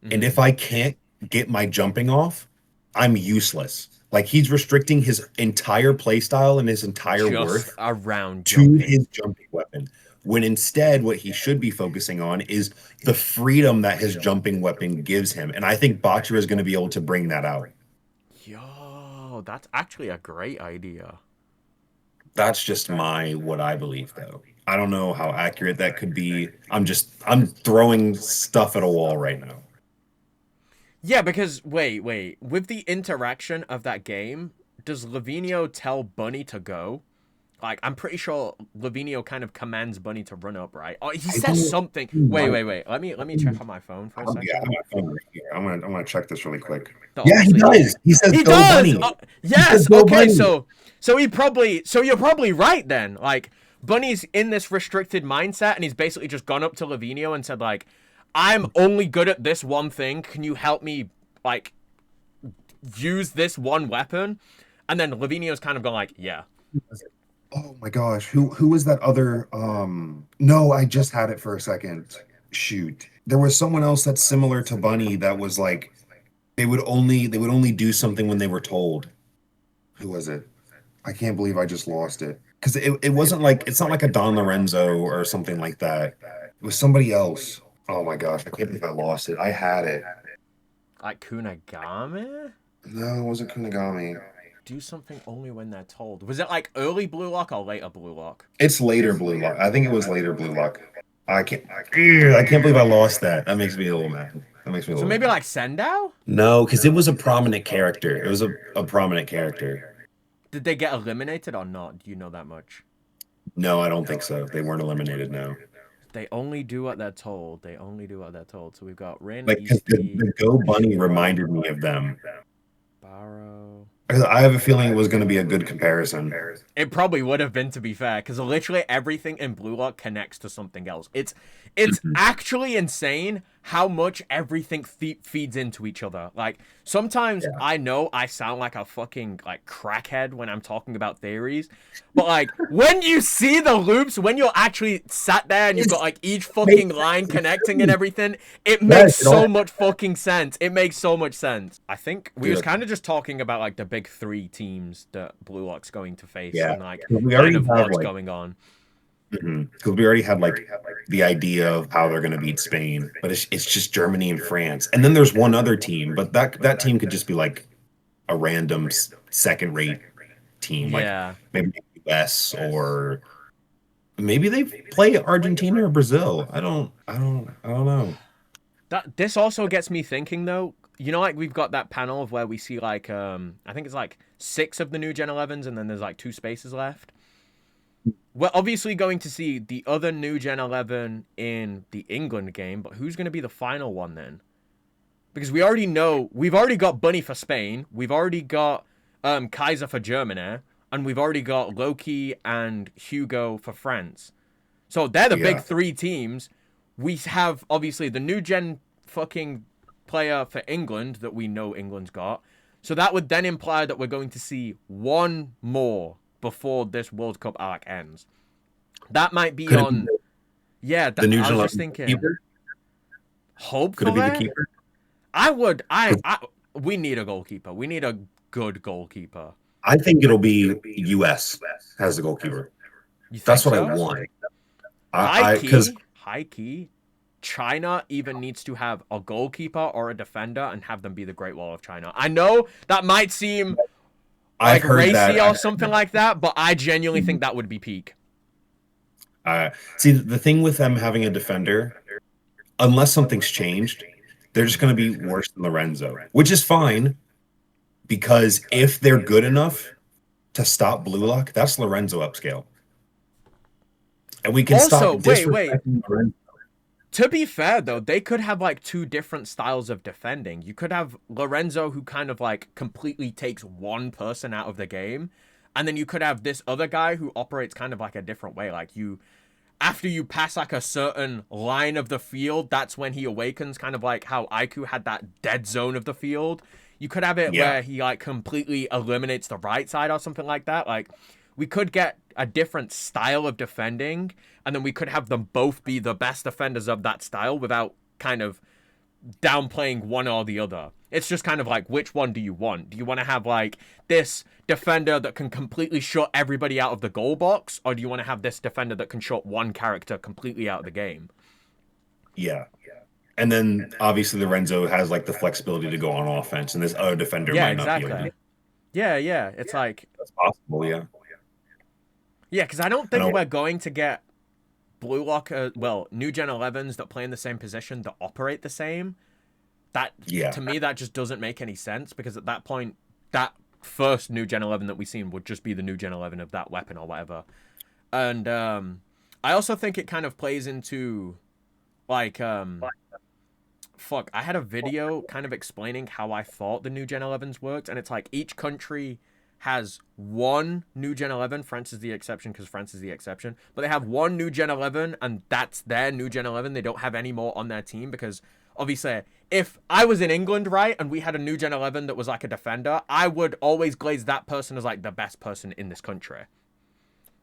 [SPEAKER 2] Mm-hmm. And if I can't get my jumping off, I'm useless. Like, he's restricting his entire play style and his entire worth
[SPEAKER 1] around
[SPEAKER 2] to his jumping weapon. when instead what he should be focusing on is the freedom that his jumping weapon gives him. And I think Bachira is going to be able to bring that out.
[SPEAKER 1] Yo, that's actually a great idea.
[SPEAKER 2] That's just what I believe though. I don't know how accurate that could be. I'm throwing stuff at a wall right now.
[SPEAKER 1] Yeah, because wait, with the interaction of that game, does Lavinio tell Bunny to go? Like, I'm pretty sure Lavinio kind of commands Bunny to run up, right? Oh, he
[SPEAKER 2] I
[SPEAKER 1] says
[SPEAKER 2] don't
[SPEAKER 1] something. Wait. Let me check on my phone for a
[SPEAKER 2] Yeah, I have
[SPEAKER 1] second.
[SPEAKER 2] my phone right here. I'm gonna check this really quick.
[SPEAKER 1] So
[SPEAKER 2] Yeah, he
[SPEAKER 1] obviously
[SPEAKER 2] does. He says
[SPEAKER 1] he
[SPEAKER 2] go
[SPEAKER 1] does.
[SPEAKER 2] bunny. He says
[SPEAKER 1] Yes.
[SPEAKER 2] go
[SPEAKER 1] Okay.
[SPEAKER 2] bunny.
[SPEAKER 1] So you're probably right then. Like, Bunny's in this restricted mindset, and he's basically just gone up to Lavinio and said like, "I'm only good at this one thing. Can you help me like use this one weapon?" And then Lavinio's kind of gone like, "Yeah."
[SPEAKER 2] Oh my gosh, who was that other no, I just had it for a second. Shoot. There was someone else that's similar to Bunny that was like they would only do something when they were told. Who was it? I can't believe I just lost it. Because it wasn't like it's not like a Don Lorenzo or something like that. It was somebody else. Oh my gosh, I can't believe I lost it. I had it.
[SPEAKER 1] Like Kunagame?
[SPEAKER 2] No, it wasn't Kunigami.
[SPEAKER 1] Do something only when they're told. Was it like early Blue Lock or later Blue Lock?
[SPEAKER 2] It's later Blue Lock. I think it was later Blue Lock. I can't believe I lost that. That makes me a little mad. That makes me a
[SPEAKER 1] So
[SPEAKER 2] little
[SPEAKER 1] maybe
[SPEAKER 2] mad.
[SPEAKER 1] like Sendao?
[SPEAKER 2] No, because it was a prominent character. It was a prominent character.
[SPEAKER 1] Did they get eliminated or not? Do you know that much?
[SPEAKER 2] No, I don't think so. They weren't eliminated, no.
[SPEAKER 1] They only do what they're told. They only do what they're told. So we've got Rin,
[SPEAKER 2] Like, because
[SPEAKER 1] Easty,
[SPEAKER 2] the Go Bunny reminded me of them.
[SPEAKER 1] Barrow.
[SPEAKER 2] I have a feeling it was going to be a good comparison.
[SPEAKER 1] It probably would have been, to be fair, because literally everything in Blue Lock connects to something else. It's actually insane how much everything feeds into each other. Like, sometimes
[SPEAKER 2] Yeah.
[SPEAKER 1] I know I sound like a fucking like crackhead when I'm talking about theories, but like when you see the loops, when you're actually sat there and you've got like each fucking line connecting and everything, it makes so much fucking sense. It makes so much sense. I think we was kind of just talking about like the big three teams that Blue Lock's going to face and like
[SPEAKER 2] we
[SPEAKER 1] kind
[SPEAKER 2] already
[SPEAKER 1] of
[SPEAKER 2] have
[SPEAKER 1] what's
[SPEAKER 2] like
[SPEAKER 1] going on.
[SPEAKER 2] because we already had like the idea of how they're going to beat Spain, but it's just Germany and France, and then there's one other team, but that team could just be like a random second-rate team, like
[SPEAKER 1] Yeah.
[SPEAKER 2] maybe US or maybe they play Argentina or Brazil. I don't know.
[SPEAKER 1] This also gets me thinking though. You know, like we've got that panel of where we see like I think it's like 6 of the new Gen 11s and then there's like 2 spaces left. We're obviously going to see the other new Gen 11 in the England game, but who's going to be the final one then? Because we already know we've already got Bunny for Spain, we've already got Kaiser for Germany, and we've already got Loki and Hugo for France. So they're the big 3 teams. We have obviously the new gen fucking player for England that we know England's got. So that would then imply that we're going to see one more before this World Cup arc ends. That might be on. Yeah,
[SPEAKER 2] the new
[SPEAKER 1] I was
[SPEAKER 2] gen
[SPEAKER 1] just thinking.
[SPEAKER 2] keeper?
[SPEAKER 1] Hopefully,
[SPEAKER 2] Could it be the keeper?
[SPEAKER 1] I would. We need a goalkeeper. We need a good goalkeeper.
[SPEAKER 2] I think it'll be US as the goalkeeper.
[SPEAKER 1] You think
[SPEAKER 2] That's what
[SPEAKER 1] so?
[SPEAKER 2] I want.
[SPEAKER 1] High key. China even needs to have a goalkeeper or a defender and have them be the Great Wall of China. I know that might seem like racy or something like that, but I genuinely think that would be peak.
[SPEAKER 2] See, the thing with them having a defender, unless something's changed, they're just going to be worse than Lorenzo, which is fine because if they're good enough to stop Blue Lock, that's Lorenzo upscale. And we can
[SPEAKER 1] Also,
[SPEAKER 2] stop
[SPEAKER 1] wait.
[SPEAKER 2] Lorenzo.
[SPEAKER 1] To be fair, though, they could have like 2 different styles of defending. You could have Lorenzo who kind of like completely takes one person out of the game. And then you could have this other guy who operates kind of like a different way. Like after you pass like a certain line of the field, that's when he awakens, kind of like how Aiku had that dead zone of the field. You could have it where he like completely eliminates the right side or something like that. Like we could get a different style of defending, and then we could have them both be the best defenders of that style without kind of downplaying one or the other. It's just kind of like, which one do you want? Do you want to have like this defender that can completely shut everybody out of the goal box, or do you want to have this defender that can shut one character completely out of the game?
[SPEAKER 2] Yeah. And then obviously Lorenzo has like the flexibility to go on offense, and this other defender
[SPEAKER 1] Yeah,
[SPEAKER 2] might not be able to.
[SPEAKER 1] exactly. Yeah, yeah. It's like,
[SPEAKER 2] That's possible, yeah.
[SPEAKER 1] yeah, because I don't
[SPEAKER 2] I
[SPEAKER 1] think
[SPEAKER 2] know.
[SPEAKER 1] we're going to get blue locker, well, new Gen 11s that play in the same position that operate the same. That,
[SPEAKER 2] Yeah.
[SPEAKER 1] to me, that just doesn't make any sense because at that point, that first new Gen 11 that we seen would just be the new Gen 11 of that weapon or whatever. And I also think it kind of plays into like fuck, I had a video kind of explaining how I thought the new Gen 11s worked, and it's like each country has one new Gen 11. France is the exception because France is the exception. But they have one new Gen 11, and that's their new Gen 11. They don't have any more on their team because obviously, if I was in England, right, and we had a new Gen 11 that was like a defender, I would always glaze that person as like the best person in this country.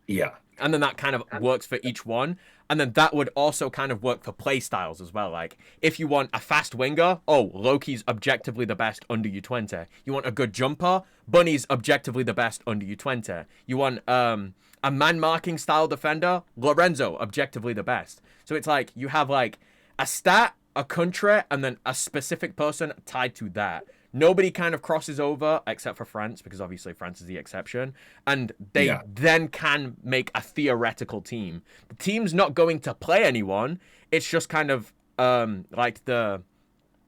[SPEAKER 2] Yeah.
[SPEAKER 1] And then that kind of works for each one. And then that would also kind of work for play styles as well. Like, if you want a fast winger, oh, Loki's objectively the best under U20. You want a good jumper, Bunny's objectively the best under U20. You want a man marking style defender, Lorenzo, objectively the best. So it's like you have like a stat, a country, and then a specific person tied to that. Nobody kind of crosses over except for France because obviously France is the exception, and they
[SPEAKER 2] Yeah.
[SPEAKER 1] then can make a theoretical team. The team's not going to play anyone. It's just kind of like the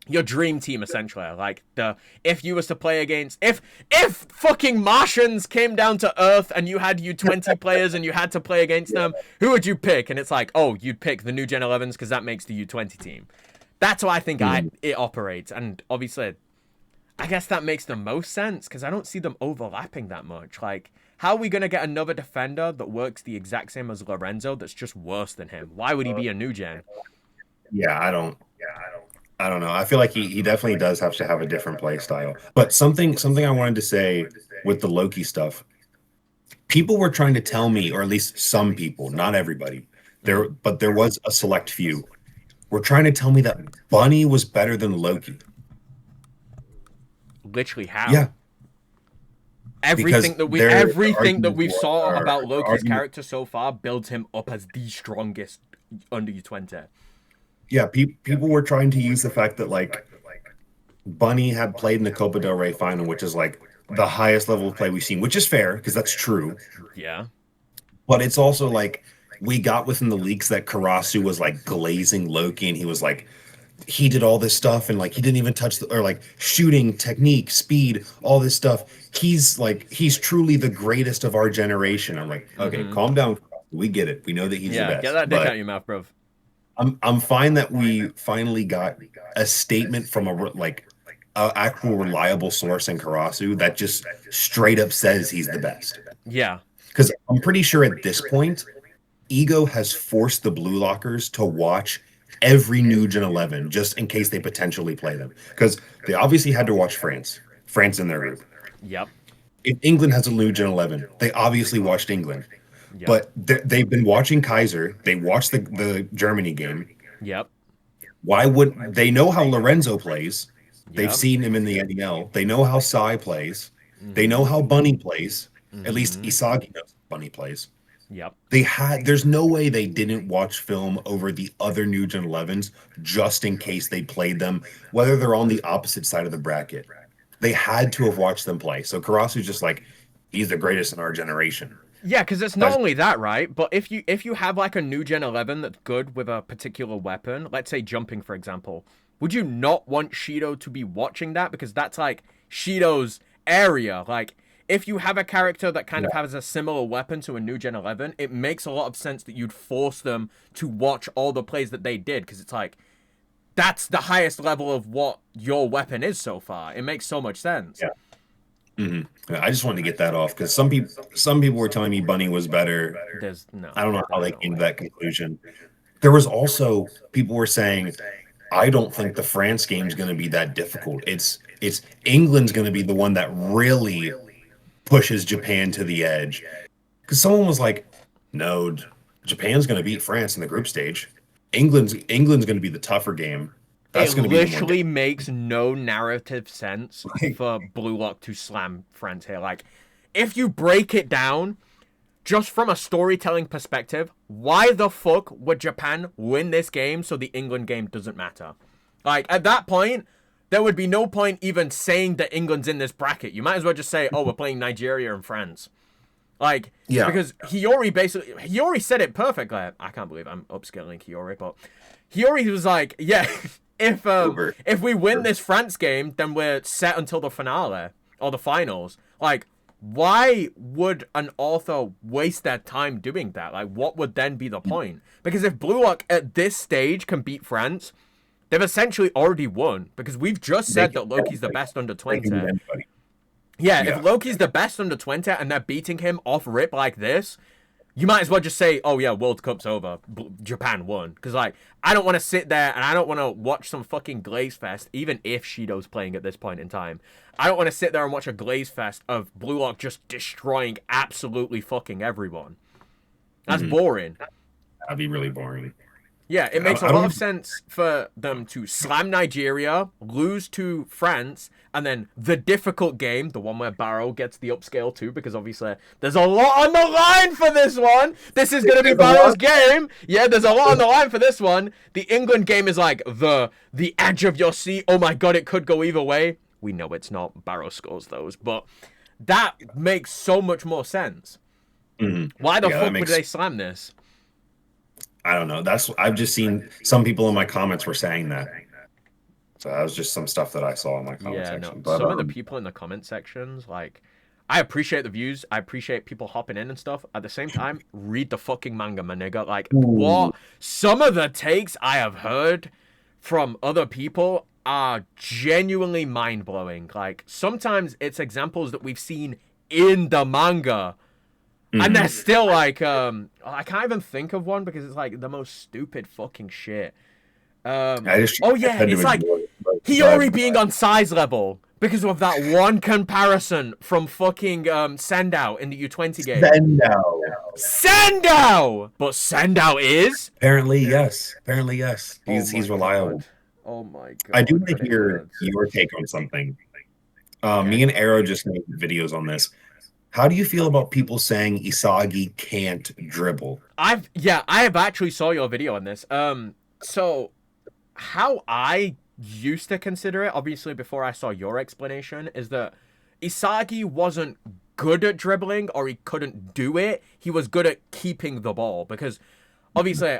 [SPEAKER 1] your dream team essentially. Like the if you was to play against if fucking Martians came down to Earth and you had U20 players and you had to play against them, who would you pick? And it's like, oh, you'd pick the new Gen 11s because that makes the U20 team. That's how I think it operates, and obviously I guess that makes the most sense because I don't see them overlapping that much. Like, how are we going to get another defender that works the exact same as Lorenzo that's just worse than him? Why would he be a new gen?
[SPEAKER 2] Yeah, I don't know. I feel like he definitely does have to have a different play style. But something I wanted to say with the Loki stuff, people were trying to tell me, or at least some people, not everybody, but there was a select few, were trying to tell me that Bunny was better than Loki.
[SPEAKER 1] Literally, how?
[SPEAKER 2] Yeah, because their
[SPEAKER 1] Everything that
[SPEAKER 2] arguments
[SPEAKER 1] we've saw
[SPEAKER 2] were
[SPEAKER 1] about
[SPEAKER 2] their
[SPEAKER 1] Loki's
[SPEAKER 2] argument,
[SPEAKER 1] character so far builds him up as the strongest under U20.
[SPEAKER 2] yeah, people were trying to use the fact that like Bunny had played in the Copa del Rey final, which is like the highest level of play we've seen, which is fair because that's true.
[SPEAKER 1] Yeah.
[SPEAKER 2] But it's also like we got within the leaks that Karasu was like glazing Loki, and he was like he did all this stuff, and like he didn't even touch the or like shooting technique, speed, all this stuff. He's truly the greatest of our generation. I'm like, okay,
[SPEAKER 1] Mm-hmm.
[SPEAKER 2] calm down. We get it. We know that he's the
[SPEAKER 1] Yeah. Get
[SPEAKER 2] best,
[SPEAKER 1] that dick out
[SPEAKER 2] but
[SPEAKER 1] of your mouth, bro.
[SPEAKER 2] I'm fine that we finally got a statement from a actual reliable source in Karasu that just straight up says he's the best.
[SPEAKER 1] Yeah.
[SPEAKER 2] Because I'm pretty sure at this point, Ego has forced the Blue Lockers to watch every new Gen 11 just in case they potentially play them. Because they obviously had to watch France in their group.
[SPEAKER 1] Yep.
[SPEAKER 2] If England has a new Gen 11, they obviously watched England.
[SPEAKER 1] Yep.
[SPEAKER 2] But they've been watching Kaiser. They watched the Germany game.
[SPEAKER 1] Yep.
[SPEAKER 2] Why would they know how Lorenzo plays? They've
[SPEAKER 1] Yep.
[SPEAKER 2] seen him in the NEL. They know how Sai plays. They
[SPEAKER 1] Mm-hmm.
[SPEAKER 2] know how Bunny plays. At least
[SPEAKER 1] Mm-hmm.
[SPEAKER 2] Isagi knows how Bunny plays.
[SPEAKER 1] Yep.
[SPEAKER 2] There's no way they didn't watch film over the other new Gen 11s just in case they played them, whether they're on the opposite side of the bracket. They had to have watched them play. So Karasu's just like, he's the greatest in our generation.
[SPEAKER 1] Yeah, because it's not only that, right? But if you have like a new Gen 11 that's good with a particular weapon, let's say jumping, for example, would you not want Shido to be watching that? Because that's like Shido's area. Like, if you have a character that kind of has a similar weapon to a new Gen 11, it makes a lot of sense that you'd force them to watch all the plays that they did. Because it's like, that's the highest level of what your weapon is so far. It makes so much sense.
[SPEAKER 2] Yeah. Mm-hmm. I just wanted to get that off because some people were telling me Bunny was better.
[SPEAKER 1] There's no.
[SPEAKER 2] I don't know how they
[SPEAKER 1] no
[SPEAKER 2] came to
[SPEAKER 1] way.
[SPEAKER 2] that conclusion. There was also people were saying, I don't think the France game is going to be that difficult. It's England's going to be the one that really pushes Japan to the edge. Because someone was like, no, Japan's going to beat France in the group stage. England's going to be the tougher game.
[SPEAKER 1] It
[SPEAKER 2] That's going to be the more
[SPEAKER 1] literally makes no narrative sense
[SPEAKER 2] like,
[SPEAKER 1] for Blue Lock to slam France here. Like, if you break it down, just from a storytelling perspective, why the fuck would Japan win this game so the England game doesn't matter? Like, at that point, there would be no point even saying that England's in this bracket. You might as well just say, oh, we're playing Nigeria and France. Like,
[SPEAKER 2] yeah.
[SPEAKER 1] because Hiyori said it perfectly. I can't believe I'm upscaling Hiyori, but Hiyori was like, yeah, if we win this France game, then we're set until the finale or the finals. Like, why would an author waste their time doing that? Like, what would then be the point? Because if Blue Lock at this stage can beat France, they've essentially already won. Because we've just said that Loki's the best under 20. Yeah, if Loki's the best under 20 and they're beating him off rip like this, you might as well just say, oh yeah, World Cup's over. Japan won. Because, like, I don't want to sit there and I don't want to watch some fucking glaze fest, even if Shido's playing at this point in time. I don't want to sit there and watch a glaze fest of Blue Lock just destroying absolutely fucking everyone. That's boring.
[SPEAKER 2] That'd be really boring.
[SPEAKER 1] Yeah, it makes a lot of sense for them to slam Nigeria, lose to France, and then the difficult game, the one where Barrow gets the upscale too, because obviously there's a lot on the line for this one. This is going to be Barrow's game. Yeah, there's a lot on the line for this one. The England game is like the edge of your seat. Oh my god, it could go either way. We know it's not. Barrow scores those, but that makes so much more sense. Why the fuck would they slam this?
[SPEAKER 2] I don't know. I've just seen some people in my comments were saying that. So that was just some stuff that I saw in my comment section. But,
[SPEAKER 1] some of the people in the comment sections, like, I appreciate the views. I appreciate people hopping in and stuff. At the same time, read the fucking manga, my nigga. Like, what? Some of the takes I have heard from other people are genuinely mind-blowing. Like, sometimes it's examples that we've seen in the manga. And they're still like, I can't even think of one because it's like the most stupid fucking shit. It's like Hiyori being on size level because of that one comparison from fucking Sendao in the U20 game. Sendao! But Sendao is?
[SPEAKER 2] Apparently, yes. He's reliable.
[SPEAKER 1] God. Oh my god.
[SPEAKER 2] I do want to hear your take on something. Me and Arrow just made videos on this. How do you feel about people saying Isagi can't dribble?
[SPEAKER 1] I have actually saw your video on this. So how I used to consider it, obviously before I saw your explanation, is that Isagi wasn't good at dribbling or he couldn't do it. He was good at keeping the ball because obviously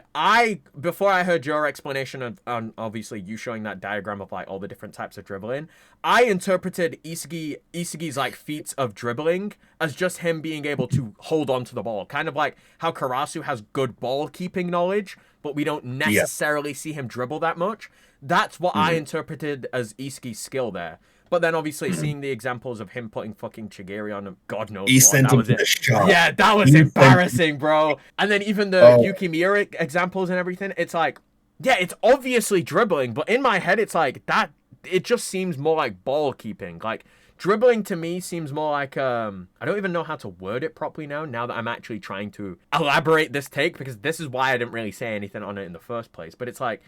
[SPEAKER 1] before I heard your explanation of obviously you showing that diagram of like all the different types of dribbling, I interpreted Isagi's like feats of dribbling as just him being able to hold on to the ball, kind of like how Karasu has good ball keeping knowledge, but we don't necessarily see him dribble that much. That's what I interpreted as Isagi's skill there. But then obviously seeing the examples of him putting fucking Chigiri on him, God knows what, that was it. Yeah, that was embarrassing, bro. And then even the Yukimura examples and everything, it's like, yeah, it's obviously dribbling, but in my head it's like that. It just seems more like ball keeping. Like dribbling to me seems more like I don't even know how to word it properly now that I'm actually trying to elaborate this take, because this is why I didn't really say anything on it in the first place. But it's like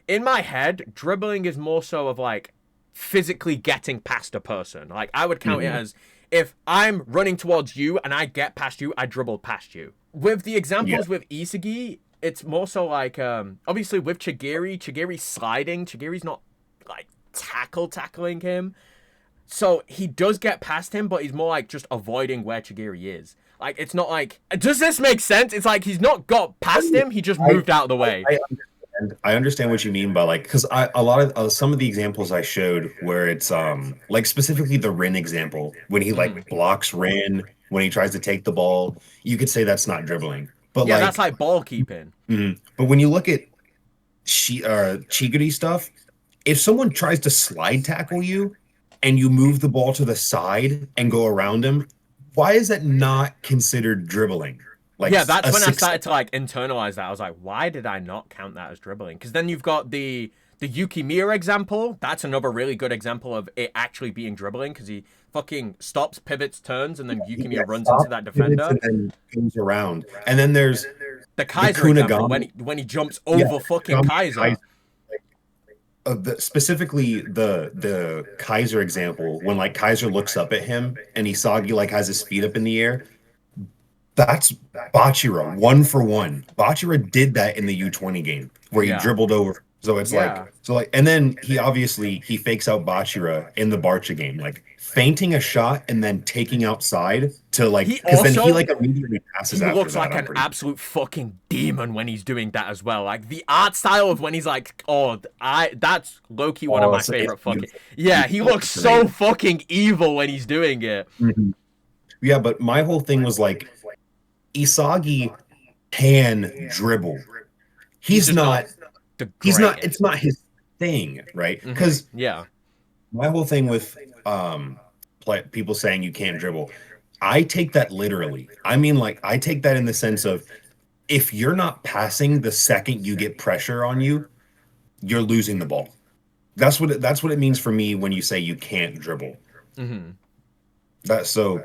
[SPEAKER 1] in my head, dribbling is more so of like physically getting past a person. Like I would count it as if I'm running towards you and I get past you, I dribble past you. With the examples with Isagi, it's more so like obviously with Chigiri's sliding. Chigiri's not like tackling him. So he does get past him, but he's more like just avoiding where Chigiri is. Like it's not like, does this make sense? It's like he's not got past him, he just moved out of the way.
[SPEAKER 2] I understand what you mean by like, because a lot of some of the examples I showed where it's like specifically the Rin example, when he like blocks Rin when he tries to take the ball, you could say that's not dribbling, but
[SPEAKER 1] yeah, that's like ball keeping.
[SPEAKER 2] But when you look at Chigiri stuff, if someone tries to slide tackle you and you move the ball to the side and go around him, why is that not considered dribbling? Like,
[SPEAKER 1] yeah, that's when I started to like internalize that. I was like, why did I not count that as dribbling? Because then you've got the Yukimura example. That's another really good example of it actually being dribbling, because he fucking stops, pivots, turns, and then Yukimura runs into that defender
[SPEAKER 2] and then goes around. And then there's
[SPEAKER 1] the Kaiser example when he jumps over fucking Kaiser.
[SPEAKER 2] specifically the Kaiser example, when like Kaiser looks up at him and Isagi like has his feet up in the air, that's Bachira, 1 for 1. Bachira did that in the U20 game where he
[SPEAKER 1] Yeah.
[SPEAKER 2] dribbled over. So it's
[SPEAKER 1] Yeah.
[SPEAKER 2] like, and then he fakes out Bachira in the Barca game, like feinting a shot and then taking outside to like,
[SPEAKER 1] He
[SPEAKER 2] because then he
[SPEAKER 1] also
[SPEAKER 2] like immediately passes
[SPEAKER 1] he
[SPEAKER 2] after
[SPEAKER 1] looks
[SPEAKER 2] that.
[SPEAKER 1] like
[SPEAKER 2] I'm
[SPEAKER 1] an
[SPEAKER 2] pretty.
[SPEAKER 1] absolute fucking demon when he's doing that as well. Like the art style of when he's like, oh, that's low-key one of
[SPEAKER 2] Oh,
[SPEAKER 1] my
[SPEAKER 2] it's
[SPEAKER 1] favorite fucking.
[SPEAKER 2] beautiful.
[SPEAKER 1] Yeah, he
[SPEAKER 2] Beautiful.
[SPEAKER 1] looks
[SPEAKER 2] It's
[SPEAKER 1] so
[SPEAKER 2] amazing.
[SPEAKER 1] fucking evil when he's doing it.
[SPEAKER 2] Mhm. Yeah, but my whole thing was like Isagi can dribble.
[SPEAKER 1] He's
[SPEAKER 2] He's
[SPEAKER 1] just not
[SPEAKER 2] not
[SPEAKER 1] the
[SPEAKER 2] he's not
[SPEAKER 1] greatest.
[SPEAKER 2] it's not his thing, right? Because
[SPEAKER 1] Yeah.
[SPEAKER 2] my whole thing with people saying you can't dribble, I take that literally. I mean, like I take that in the sense of if you're not passing the second you get pressure on you, you're losing the ball. That's what it means for me when you say you can't dribble.
[SPEAKER 1] hmm
[SPEAKER 2] That so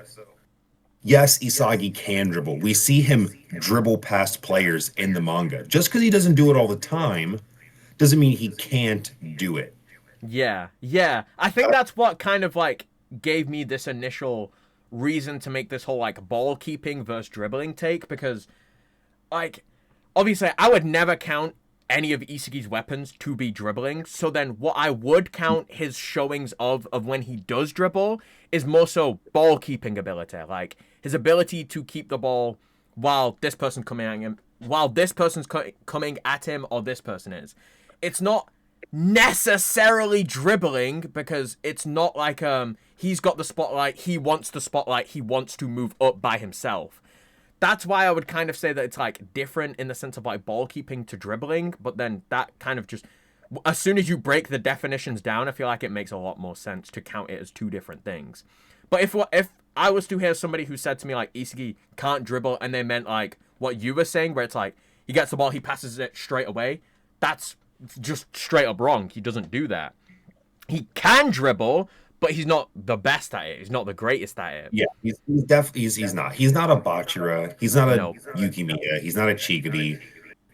[SPEAKER 2] yes, Isagi can dribble. We see him dribble past players in the manga. Just because he doesn't do it all the time doesn't mean he can't do it.
[SPEAKER 1] Yeah. Yeah. I think that's what kind of like gave me this initial reason to make this whole like ball keeping versus dribbling take because like obviously I would never count any of Isagi's weapons to be dribbling. So then what I would count his showings of when he does dribble is more so ball keeping ability. Like his ability to keep the ball while this person's coming at him, while this person's coming at him or this person is. It's not necessarily dribbling because it's not like he's got the spotlight, he wants the spotlight, he wants to move up by himself. That's why I would kind of say that it's like different in the sense of like ball keeping to dribbling, but then that kind of just as soon as you break the definitions down, I feel like it makes a lot more sense to count it as two different things. But if I was to hear somebody who said to me like Isagi can't dribble and they meant like what you were saying where it's like he gets the ball, he passes it straight away, that's just straight up wrong. He doesn't do that. He can dribble, but he's not the best at it. He's not the greatest at it.
[SPEAKER 2] Yeah, he's definitely he's not a Bachira, he's not a
[SPEAKER 1] No.
[SPEAKER 2] Yukimiya, he's not a Chigiri,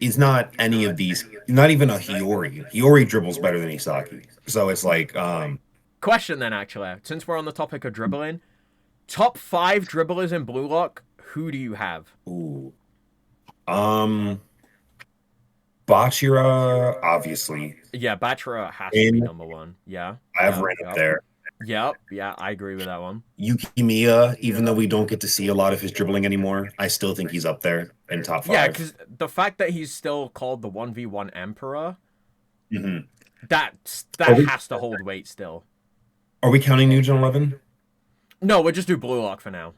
[SPEAKER 2] he's not any of these, not even a Hiyori. Hiyori dribbles better than Isaki. So it's like
[SPEAKER 1] Question then, actually, since we're on the topic of dribbling, top 5 dribblers in Blue Lock, who do you have?
[SPEAKER 2] ooh. Um Bachira, obviously.
[SPEAKER 1] Yeah, Bachira has to be
[SPEAKER 2] In
[SPEAKER 1] number 1. Yeah,
[SPEAKER 2] I have
[SPEAKER 1] yeah,
[SPEAKER 2] Ren up
[SPEAKER 1] yep.
[SPEAKER 2] there.
[SPEAKER 1] Yep, yeah, I agree with that one.
[SPEAKER 2] Yukimiya, even though we don't get to see a lot of his dribbling anymore, I still think he's up there in top
[SPEAKER 1] Yeah,
[SPEAKER 2] 5.
[SPEAKER 1] because the fact that he's still called the 1v1 Emperor,
[SPEAKER 2] Mhm. Are
[SPEAKER 1] that
[SPEAKER 2] we
[SPEAKER 1] has to hold weight still.
[SPEAKER 2] are we counting New Gen 11?
[SPEAKER 1] No, we'll just do Blue Lock for now.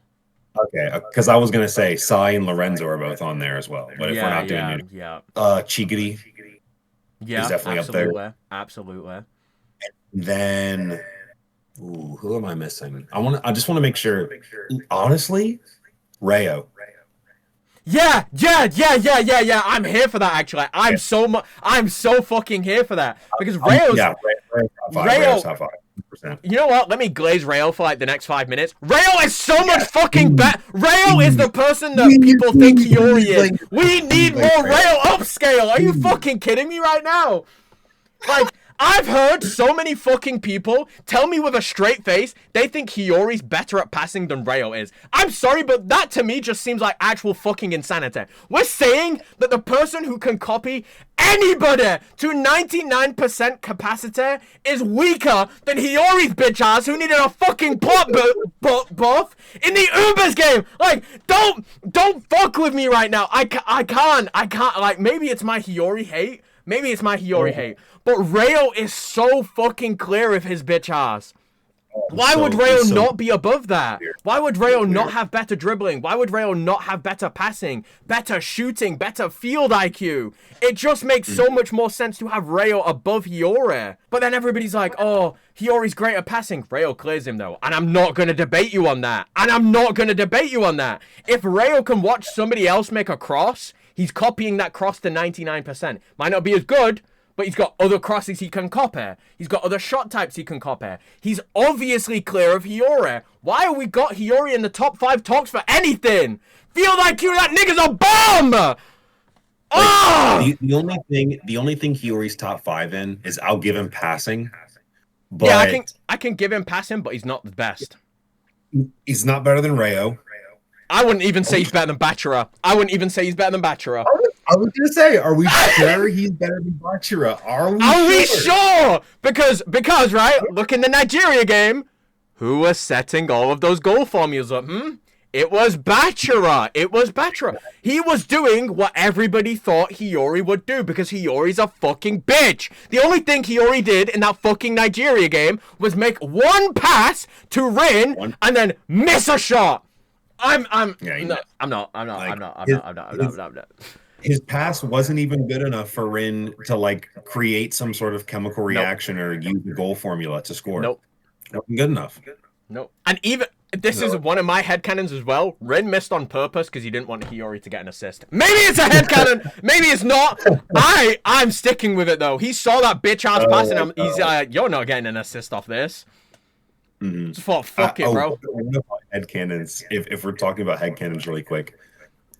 [SPEAKER 2] Okay, because I was gonna say Sai and Lorenzo are both on there as well. But if we're
[SPEAKER 1] Yeah,
[SPEAKER 2] not doing
[SPEAKER 1] yeah,
[SPEAKER 2] New,
[SPEAKER 1] yeah.
[SPEAKER 2] Chigiri is
[SPEAKER 1] Yeah,
[SPEAKER 2] definitely up there.
[SPEAKER 1] absolutely. Absolutely.
[SPEAKER 2] Then, ooh, who am I missing? I just want to make sure. Honestly, Rayo.
[SPEAKER 1] Yeah, yeah, yeah, yeah, yeah, yeah. I'm here for that actually.
[SPEAKER 2] Yeah,
[SPEAKER 1] I'm so fucking here for that. Because Rayo's
[SPEAKER 2] yeah, Rayo's top 5. Rayo's
[SPEAKER 1] Rayo
[SPEAKER 2] top 5. 100%.
[SPEAKER 1] you know what? Let me glaze Rayo for like the next 5 minutes. Rayo is so much fucking better. Rayo is the person that people think Hiyori is. We need more Rayo upscale. Are you fucking kidding me right now? Like, I've heard so many fucking people tell me with a straight face they think Hiyori's better at passing than Rayo is. I'm sorry, but that to me just seems like actual fucking insanity. We're saying that the person who can copy anybody to 99% capacity is weaker than Hiyori's bitch ass who needed a fucking buff in the Ubers game. Like, don't fuck with me right now. I can't. Like, maybe it's my Hiyori hate. Maybe it's my Hiyori hate. But Rayo is so fucking clear of his bitch ass. Why would Rayo not be above that?
[SPEAKER 2] Weird.
[SPEAKER 1] Why would Rayo not have better dribbling? Why would Rayo not have better passing, better shooting, better field IQ? It just makes so much more sense to have Rayo above Hiyori. But then everybody's like, oh, Hiyori's great at passing. Rayo clears him though. And I'm not going to debate you on that. If Rayo can watch somebody else make a cross, he's copying that cross to 99%. Might not be as good, but he's got other crosses he can copy. He's got other shot types he can copy. He's obviously clear of Hiyori. Why have we got Hiyori in the top 5 talks for anything? Field IQ, that nigga's a bomb!
[SPEAKER 2] Like
[SPEAKER 1] Oh!
[SPEAKER 2] the only thing Hiyori's top 5 in is I'll give him passing,
[SPEAKER 1] Yeah,
[SPEAKER 2] but
[SPEAKER 1] I can give him pass him, but he's not the best.
[SPEAKER 2] he's not better than Rayo.
[SPEAKER 1] I wouldn't even say he's better than Bachira. I wouldn't even say he's better than Bachira.
[SPEAKER 2] I was gonna say, are we sure he's better than Bachira?
[SPEAKER 1] Are we sure? Because right, look in the Nigeria game, who was setting all of those goal formulas up? It was Bachira. It was Bachira. He was doing what everybody thought Hiyori would do because Hiyori's a fucking bitch. The only thing Hiyori did in that fucking Nigeria game was make one pass to Rin and then miss a shot. I'm not.
[SPEAKER 2] His pass wasn't even good enough for Rin to like create some sort of chemical reaction or use the goal formula to score.
[SPEAKER 1] Nope.
[SPEAKER 2] Wasn't good enough.
[SPEAKER 1] Nope. And even this is one of my headcanons as well. Rin missed on purpose because he didn't want Hiyori to get an assist. Maybe it's a headcanon. Maybe it's not. I'm sticking with it though. He saw that bitch ass pass and he's you're not getting an assist off this. Just thought, fuck it, bro.
[SPEAKER 2] One of my headcanons, if we're talking about headcanons really quick,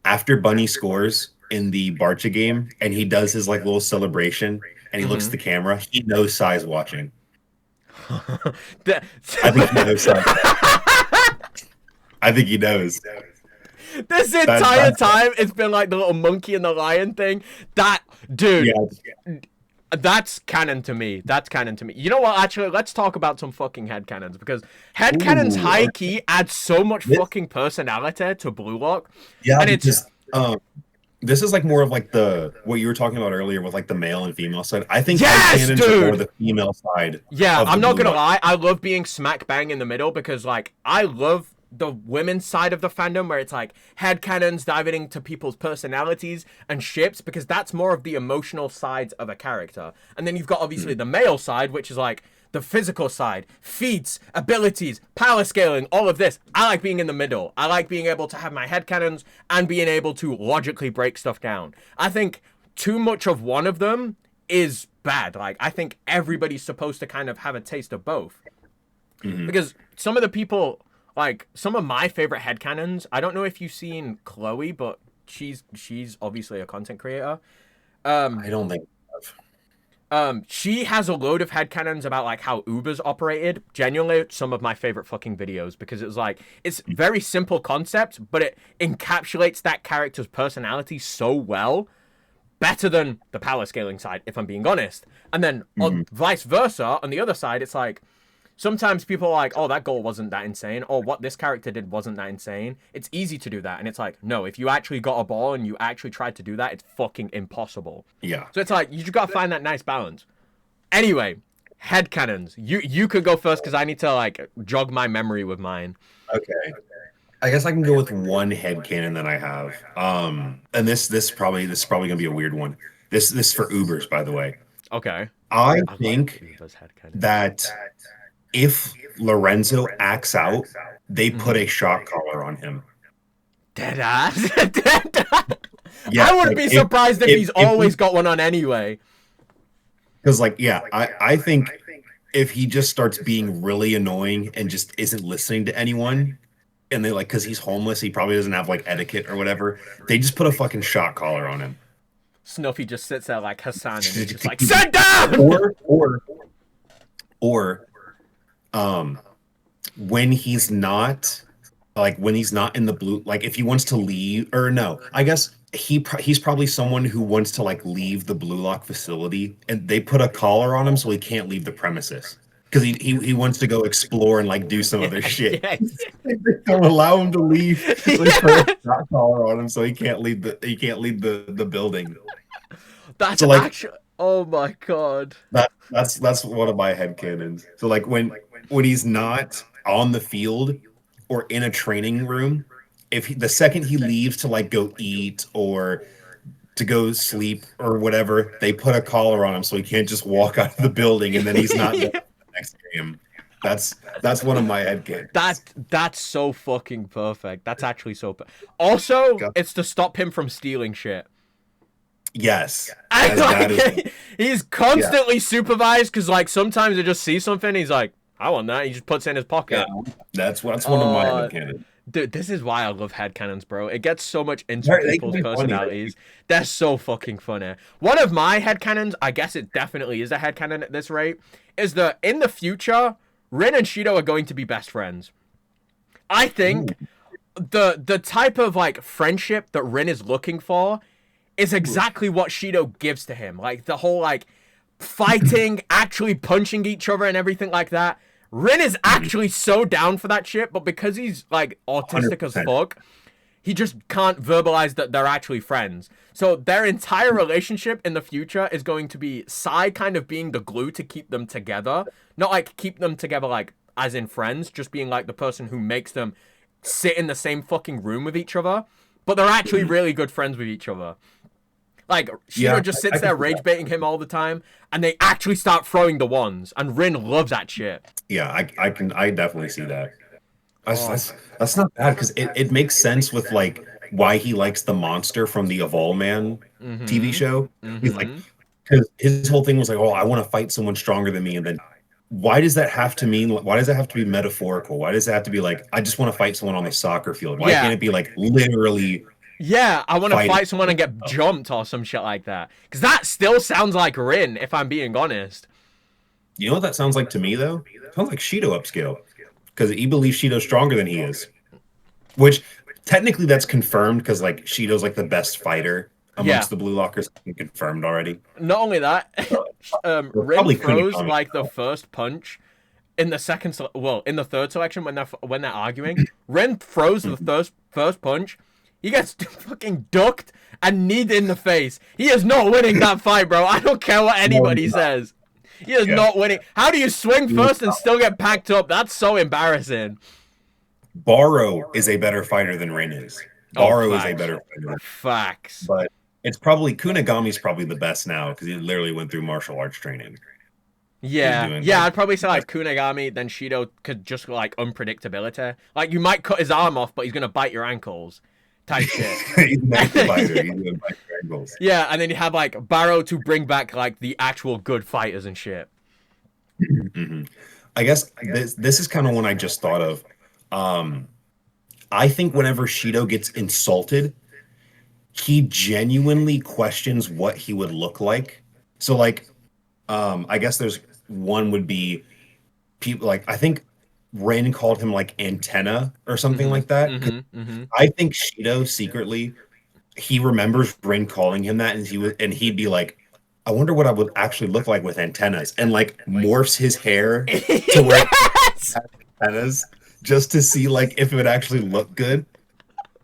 [SPEAKER 2] after Bunny scores in the Barcha game and he does his like little celebration and he looks at the camera, he knows Sai's watching. I think he knows Sai. I think he knows.
[SPEAKER 1] This entire time, it's been like the little monkey and the lion thing. That, dude, that's canon to me. That's canon to me. You know what, actually, let's talk about some fucking headcanons, because headcanons high-key add so much fucking personality to Blue Lock.
[SPEAKER 2] Yeah, and it's just, this is like more of like what you were talking about earlier with like the male and female side. I think headcanons are more the female side.
[SPEAKER 1] Yeah, I'm not gonna lie. I love being smack bang in the middle because like I love the women's side of the fandom where it's like headcanons diving into people's personalities and ships, because that's more of the emotional sides of a character. And then you've got obviously the male side, which is like the physical side, feats, abilities, power scaling, all of this. I like being in the middle. I like being able to have my headcanons and being able to logically break stuff down. I think too much of one of them is bad. Like, I think everybody's supposed to kind of have a taste of both. Because some of the people, like, some of my favorite headcanons, I don't know if you've seen Chloe, but she's obviously a content creator.
[SPEAKER 2] I don't think
[SPEAKER 1] she has a load of headcanons about like how Uber's operated. Genuinely, some of my favorite fucking videos, because it was like, it's very simple concept, but it encapsulates that character's personality so well, better than the power scaling side, if I'm being honest. And then on vice versa, on the other side, it's like, sometimes people are like, oh, that goal wasn't that insane, or what this character did wasn't that insane. It's easy to do that, and it's like, no, if you actually got a ball and you actually tried to do that, it's fucking impossible.
[SPEAKER 2] Yeah.
[SPEAKER 1] So it's like, you just gotta find that nice balance. Anyway, headcanons. You could go first, because I need to, like, jog my memory with mine.
[SPEAKER 2] Okay. I guess I can go with one headcanon that I have. And this is probably gonna be a weird one. This is for Ubers, by the way.
[SPEAKER 1] Okay.
[SPEAKER 2] I think that if Lorenzo acts out, they put a shot collar on him.
[SPEAKER 1] Deadass. Yeah, I wouldn't be surprised if he's always got one on anyway.
[SPEAKER 2] Because, like, yeah, I think if he just starts being really annoying and just isn't listening to anyone, and they like, because he's homeless, he probably doesn't have like etiquette or whatever, they just put a fucking shot collar on him.
[SPEAKER 1] Snuffy just sits there like Hassan and he's just like, sit down!
[SPEAKER 2] Or when he's not in the blue, like if he wants to leave, or no, I guess he's probably someone who wants to like leave the Blue Lock facility, and they put a collar on him so he can't leave the premises because he wants to go explore and like do some other shit. They don't allow him to leave. So they put a shot collar on him so he can't leave the building.
[SPEAKER 1] That's so, like, actually, oh my god.
[SPEAKER 2] That's one of my headcanons. So like when he's not on the field or in a training room, the second he leaves to like go eat or to go sleep or whatever, they put a collar on him so he can't just walk out of the building and then he's not there for the next game. That's one of my headcanons.
[SPEAKER 1] That's so fucking perfect. That's actually so also, it's to stop him from stealing shit.
[SPEAKER 2] Yes.
[SPEAKER 1] He's constantly supervised, because like sometimes he just sees something and he's like, I want that. He just puts it in his pocket.
[SPEAKER 2] Yeah, that's one of my headcanons.
[SPEAKER 1] Dude, this is why I love headcanons, bro. It gets so much into
[SPEAKER 2] They can
[SPEAKER 1] people's
[SPEAKER 2] be funny.
[SPEAKER 1] personalities. They're so fucking funny. One of my headcanons, I guess it definitely is a headcanon at this rate, is that in the future, Rin and Shido are going to be best friends. I
[SPEAKER 2] Ooh.
[SPEAKER 1] think the type of like friendship that Rin is looking for is exactly what Shido gives to him. Like the whole like fighting, actually punching each other and everything like that. Rin is actually so down for that shit, but because he's like autistic as
[SPEAKER 2] 100%.
[SPEAKER 1] fuck, he just can't verbalize that they're actually friends. So their entire relationship in the future is going to be Sai kind of being the glue to keep them together. Not like keep them together like as in friends, just being like the person who makes them sit in the same fucking room with each other. But they're actually really good friends with each other. Like
[SPEAKER 2] Yeah,
[SPEAKER 1] Shido just
[SPEAKER 2] I
[SPEAKER 1] sits
[SPEAKER 2] can
[SPEAKER 1] there
[SPEAKER 2] see
[SPEAKER 1] rage
[SPEAKER 2] that.
[SPEAKER 1] baiting him all the time, and they actually start throwing the wands, and Rin loves that shit.
[SPEAKER 2] Yeah, I definitely see that. That's
[SPEAKER 1] Oh,
[SPEAKER 2] that's that's not bad because it makes sense with like why he likes the monster from the Evol Man TV
[SPEAKER 1] mm-hmm,
[SPEAKER 2] show. He's like,
[SPEAKER 1] mm-hmm.
[SPEAKER 2] because his whole thing was like, oh, I want to fight someone stronger than me, and then why does that have to mean? Why does it have to be metaphorical? Why does it have to be like, I just want to fight someone on the soccer field? Why
[SPEAKER 1] Yeah,
[SPEAKER 2] can't it be like literally
[SPEAKER 1] yeah. I want to
[SPEAKER 2] fighting?
[SPEAKER 1] fight someone and get jumped or some shit like that. Because that still sounds like Rin, if I'm being honest.
[SPEAKER 2] You know what that sounds like to me though? It sounds like Shido upscale because he believes Shido's stronger than he is. Which technically that's confirmed because like Shido's like the best fighter
[SPEAKER 1] Yeah.
[SPEAKER 2] amongst the Blue Lockers. Confirmed already.
[SPEAKER 1] Not only that, Rin
[SPEAKER 2] Probably
[SPEAKER 1] throws
[SPEAKER 2] Kunigami.
[SPEAKER 1] like the first punch in the well, in the third selection when they're arguing. Rin throws the first punch. He gets fucking ducked and kneed in the face. He is not winning that fight, bro. I don't care what
[SPEAKER 2] No,
[SPEAKER 1] anybody says. He is
[SPEAKER 2] yeah.
[SPEAKER 1] not winning. How do you swing first and still get packed up? That's so embarrassing.
[SPEAKER 2] Baro is a better fighter than Rin is.
[SPEAKER 1] Oh,
[SPEAKER 2] Baro is a
[SPEAKER 1] facts.
[SPEAKER 2] better fighter,
[SPEAKER 1] Facts.
[SPEAKER 2] but it's probably Kunigami's probably the best now because he literally went through martial arts training. He's
[SPEAKER 1] Yeah,
[SPEAKER 2] doing
[SPEAKER 1] yeah,
[SPEAKER 2] like
[SPEAKER 1] I'd probably say like Kunigami, then Shido could just like unpredictability. Like you might cut his arm off, but he's gonna bite your ankles, type shit.
[SPEAKER 2] he's an
[SPEAKER 1] And
[SPEAKER 2] active
[SPEAKER 1] then,
[SPEAKER 2] fighter.
[SPEAKER 1] yeah,
[SPEAKER 2] He's doing fight angles.
[SPEAKER 1] yeah, and then you have like Barrow to bring back like the actual good fighters and shit.
[SPEAKER 2] Mhm. I guess this is kind of one I just thought of. Um, I think whenever Shido gets insulted, he genuinely questions what he would look like. So like I guess there's one would be people like I think Rain called him like antenna or something
[SPEAKER 1] Mm-hmm.
[SPEAKER 2] like that. 'Cause
[SPEAKER 1] Mm-hmm. Mm-hmm.
[SPEAKER 2] I think Shido secretly he remembers Rain calling him that, and he'd be like, I wonder what I would actually look like with antennas, and like morphs his hair to where it
[SPEAKER 1] Yes!
[SPEAKER 2] has antennas just to see like if it would actually look good.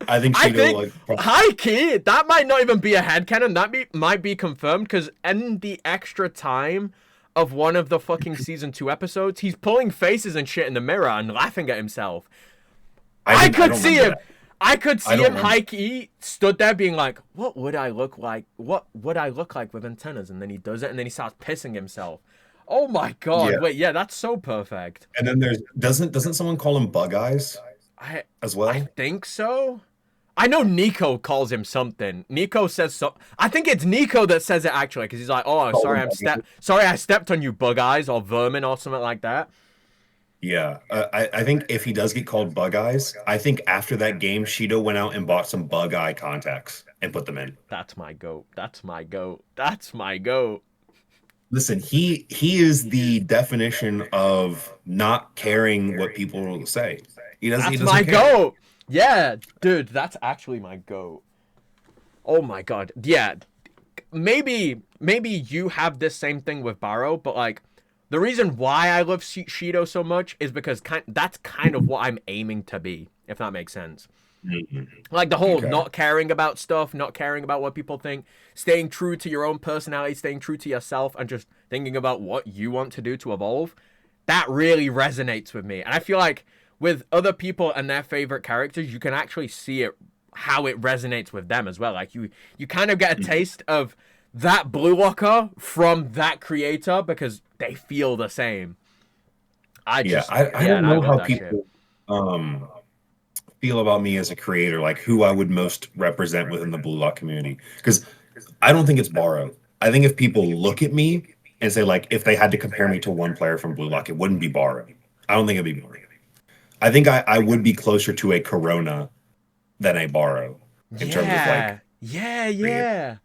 [SPEAKER 2] I think
[SPEAKER 1] I
[SPEAKER 2] Shido
[SPEAKER 1] think
[SPEAKER 2] like probably,
[SPEAKER 1] high key that might not even be a headcanon. Might be confirmed because in the extra time of one of the fucking season 2 episodes, he's pulling faces and shit in the mirror and laughing at himself. I
[SPEAKER 2] I
[SPEAKER 1] could
[SPEAKER 2] don't
[SPEAKER 1] see
[SPEAKER 2] remember
[SPEAKER 1] him.
[SPEAKER 2] that.
[SPEAKER 1] I could
[SPEAKER 2] I
[SPEAKER 1] see
[SPEAKER 2] don't
[SPEAKER 1] him
[SPEAKER 2] remember.
[SPEAKER 1] high key stood there being like, "What would I look like? What would I look like with antennas?" And then he does it, and then he starts pissing himself. Oh my god!
[SPEAKER 2] Yeah.
[SPEAKER 1] Wait, yeah, that's so perfect.
[SPEAKER 2] And then there's doesn't someone call him Bug Eyes
[SPEAKER 1] I
[SPEAKER 2] as
[SPEAKER 1] I
[SPEAKER 2] well?
[SPEAKER 1] think so. I know Nico calls him something. Nico says so. I think it's Nico that says it actually, because he's like, "Oh,
[SPEAKER 2] Call him Bug Eyes.
[SPEAKER 1] sorry, I stepped on you, bug eyes or vermin or something like that."
[SPEAKER 2] Yeah, I think if he does get called Bug Eyes, I think after that game, Shido went out and bought some Bug Eye contacts and put them in.
[SPEAKER 1] That's my goat. That's my goat. That's my goat.
[SPEAKER 2] Listen, he is the definition of not caring what people say. He
[SPEAKER 1] That's
[SPEAKER 2] doesn't
[SPEAKER 1] my
[SPEAKER 2] care.
[SPEAKER 1] goat. Yeah, dude, that's actually my goat. Oh my god. Yeah, maybe you have this same thing with Barrow, but like the reason why I love Shido so much is because that's kind of what I'm aiming to be, if that makes sense.
[SPEAKER 2] Mhm.
[SPEAKER 1] Like the whole
[SPEAKER 2] Okay.
[SPEAKER 1] not caring about stuff, not caring about what people think, staying true to your own personality, staying true to yourself, and just thinking about what you want to do to evolve. That really resonates with me. And I feel like with other people and their favorite characters, you can actually see it how it resonates with them as well. Like you kind of get a
[SPEAKER 2] Mhm.
[SPEAKER 1] taste of that Blue Locker from that creator because they feel the same. I
[SPEAKER 2] Yeah,
[SPEAKER 1] just
[SPEAKER 2] I
[SPEAKER 1] yeah,
[SPEAKER 2] don't
[SPEAKER 1] and I
[SPEAKER 2] know
[SPEAKER 1] love
[SPEAKER 2] how
[SPEAKER 1] that shit.
[SPEAKER 2] people um feel about me as a creator, like who I would most represent within the Blue Lock community. Because I don't think it's Borrow. I think if people look at me and say, like, if they had to compare me to one player from Blue Lock, it wouldn't be Borrow. I don't think it'd be Borrow. I think I would be closer to a Corona than a Borrow in terms of like
[SPEAKER 1] Yeah. Yeah, yeah.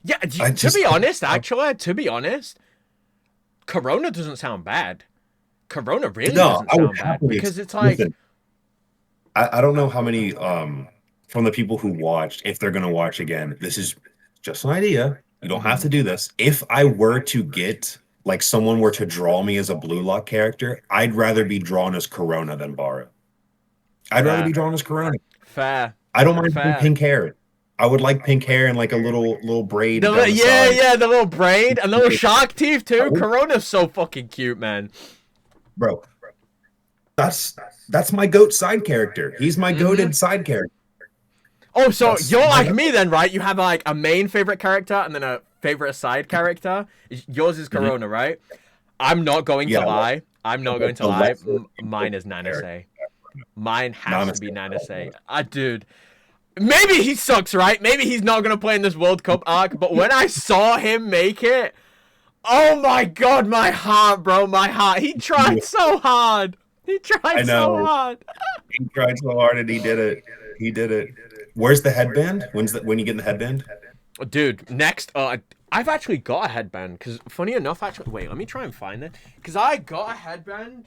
[SPEAKER 1] Yeah,
[SPEAKER 2] I
[SPEAKER 1] to
[SPEAKER 2] just
[SPEAKER 1] be honest, actually, to be honest, Corona doesn't sound bad. Corona really
[SPEAKER 2] no,
[SPEAKER 1] doesn't
[SPEAKER 2] I would
[SPEAKER 1] sound bad
[SPEAKER 2] happily
[SPEAKER 1] because it's like,
[SPEAKER 2] listen. I don't know how many from the people who watched, if they're gonna watch again, this is just an idea. You don't have
[SPEAKER 1] mhm,
[SPEAKER 2] to do this. If I were to get like someone were to draw me as a Blue Lock character, I'd rather be drawn as Corona than Bara. I'd rather be
[SPEAKER 1] fair,
[SPEAKER 2] drawn as Corona.
[SPEAKER 1] fair,
[SPEAKER 2] I don't mind having
[SPEAKER 1] fair.
[SPEAKER 2] pink hair. I would like pink hair and like a little braid down the
[SPEAKER 1] Yeah,
[SPEAKER 2] side.
[SPEAKER 1] yeah, the little braid and the little shark teeth
[SPEAKER 2] I
[SPEAKER 1] too.
[SPEAKER 2] would-
[SPEAKER 1] Corona's so fucking cute, man.
[SPEAKER 2] Bro, that's that's my goat side character. He's my
[SPEAKER 1] Hmm.
[SPEAKER 2] goated side character.
[SPEAKER 1] Oh, so
[SPEAKER 2] That's
[SPEAKER 1] you're
[SPEAKER 2] my
[SPEAKER 1] like me then, right? You have like a main favorite character and then a favorite side character. Yours is
[SPEAKER 2] Mhm.
[SPEAKER 1] Corona, right? I'm not going to
[SPEAKER 2] Yeah,
[SPEAKER 1] lie. I'm not going to
[SPEAKER 2] the
[SPEAKER 1] lie.
[SPEAKER 2] lesser
[SPEAKER 1] Mine is
[SPEAKER 2] character.
[SPEAKER 1] Nanase. Mine has to be
[SPEAKER 2] Namaste.
[SPEAKER 1] Nanase. Dude. Maybe he sucks, right? Maybe he's not gonna play in this World Cup arc. But when I saw him make it, oh my god, my heart, bro, my heart. He tried so hard. He
[SPEAKER 2] I
[SPEAKER 1] tried so
[SPEAKER 2] know.
[SPEAKER 1] hard.
[SPEAKER 2] He tried so hard and he did it. He did it. Where's the headband? When you get in the headband?
[SPEAKER 1] Dude, next, I've actually got a headband. Because, funny enough, actually, wait, let me try and find it. Because I got a headband.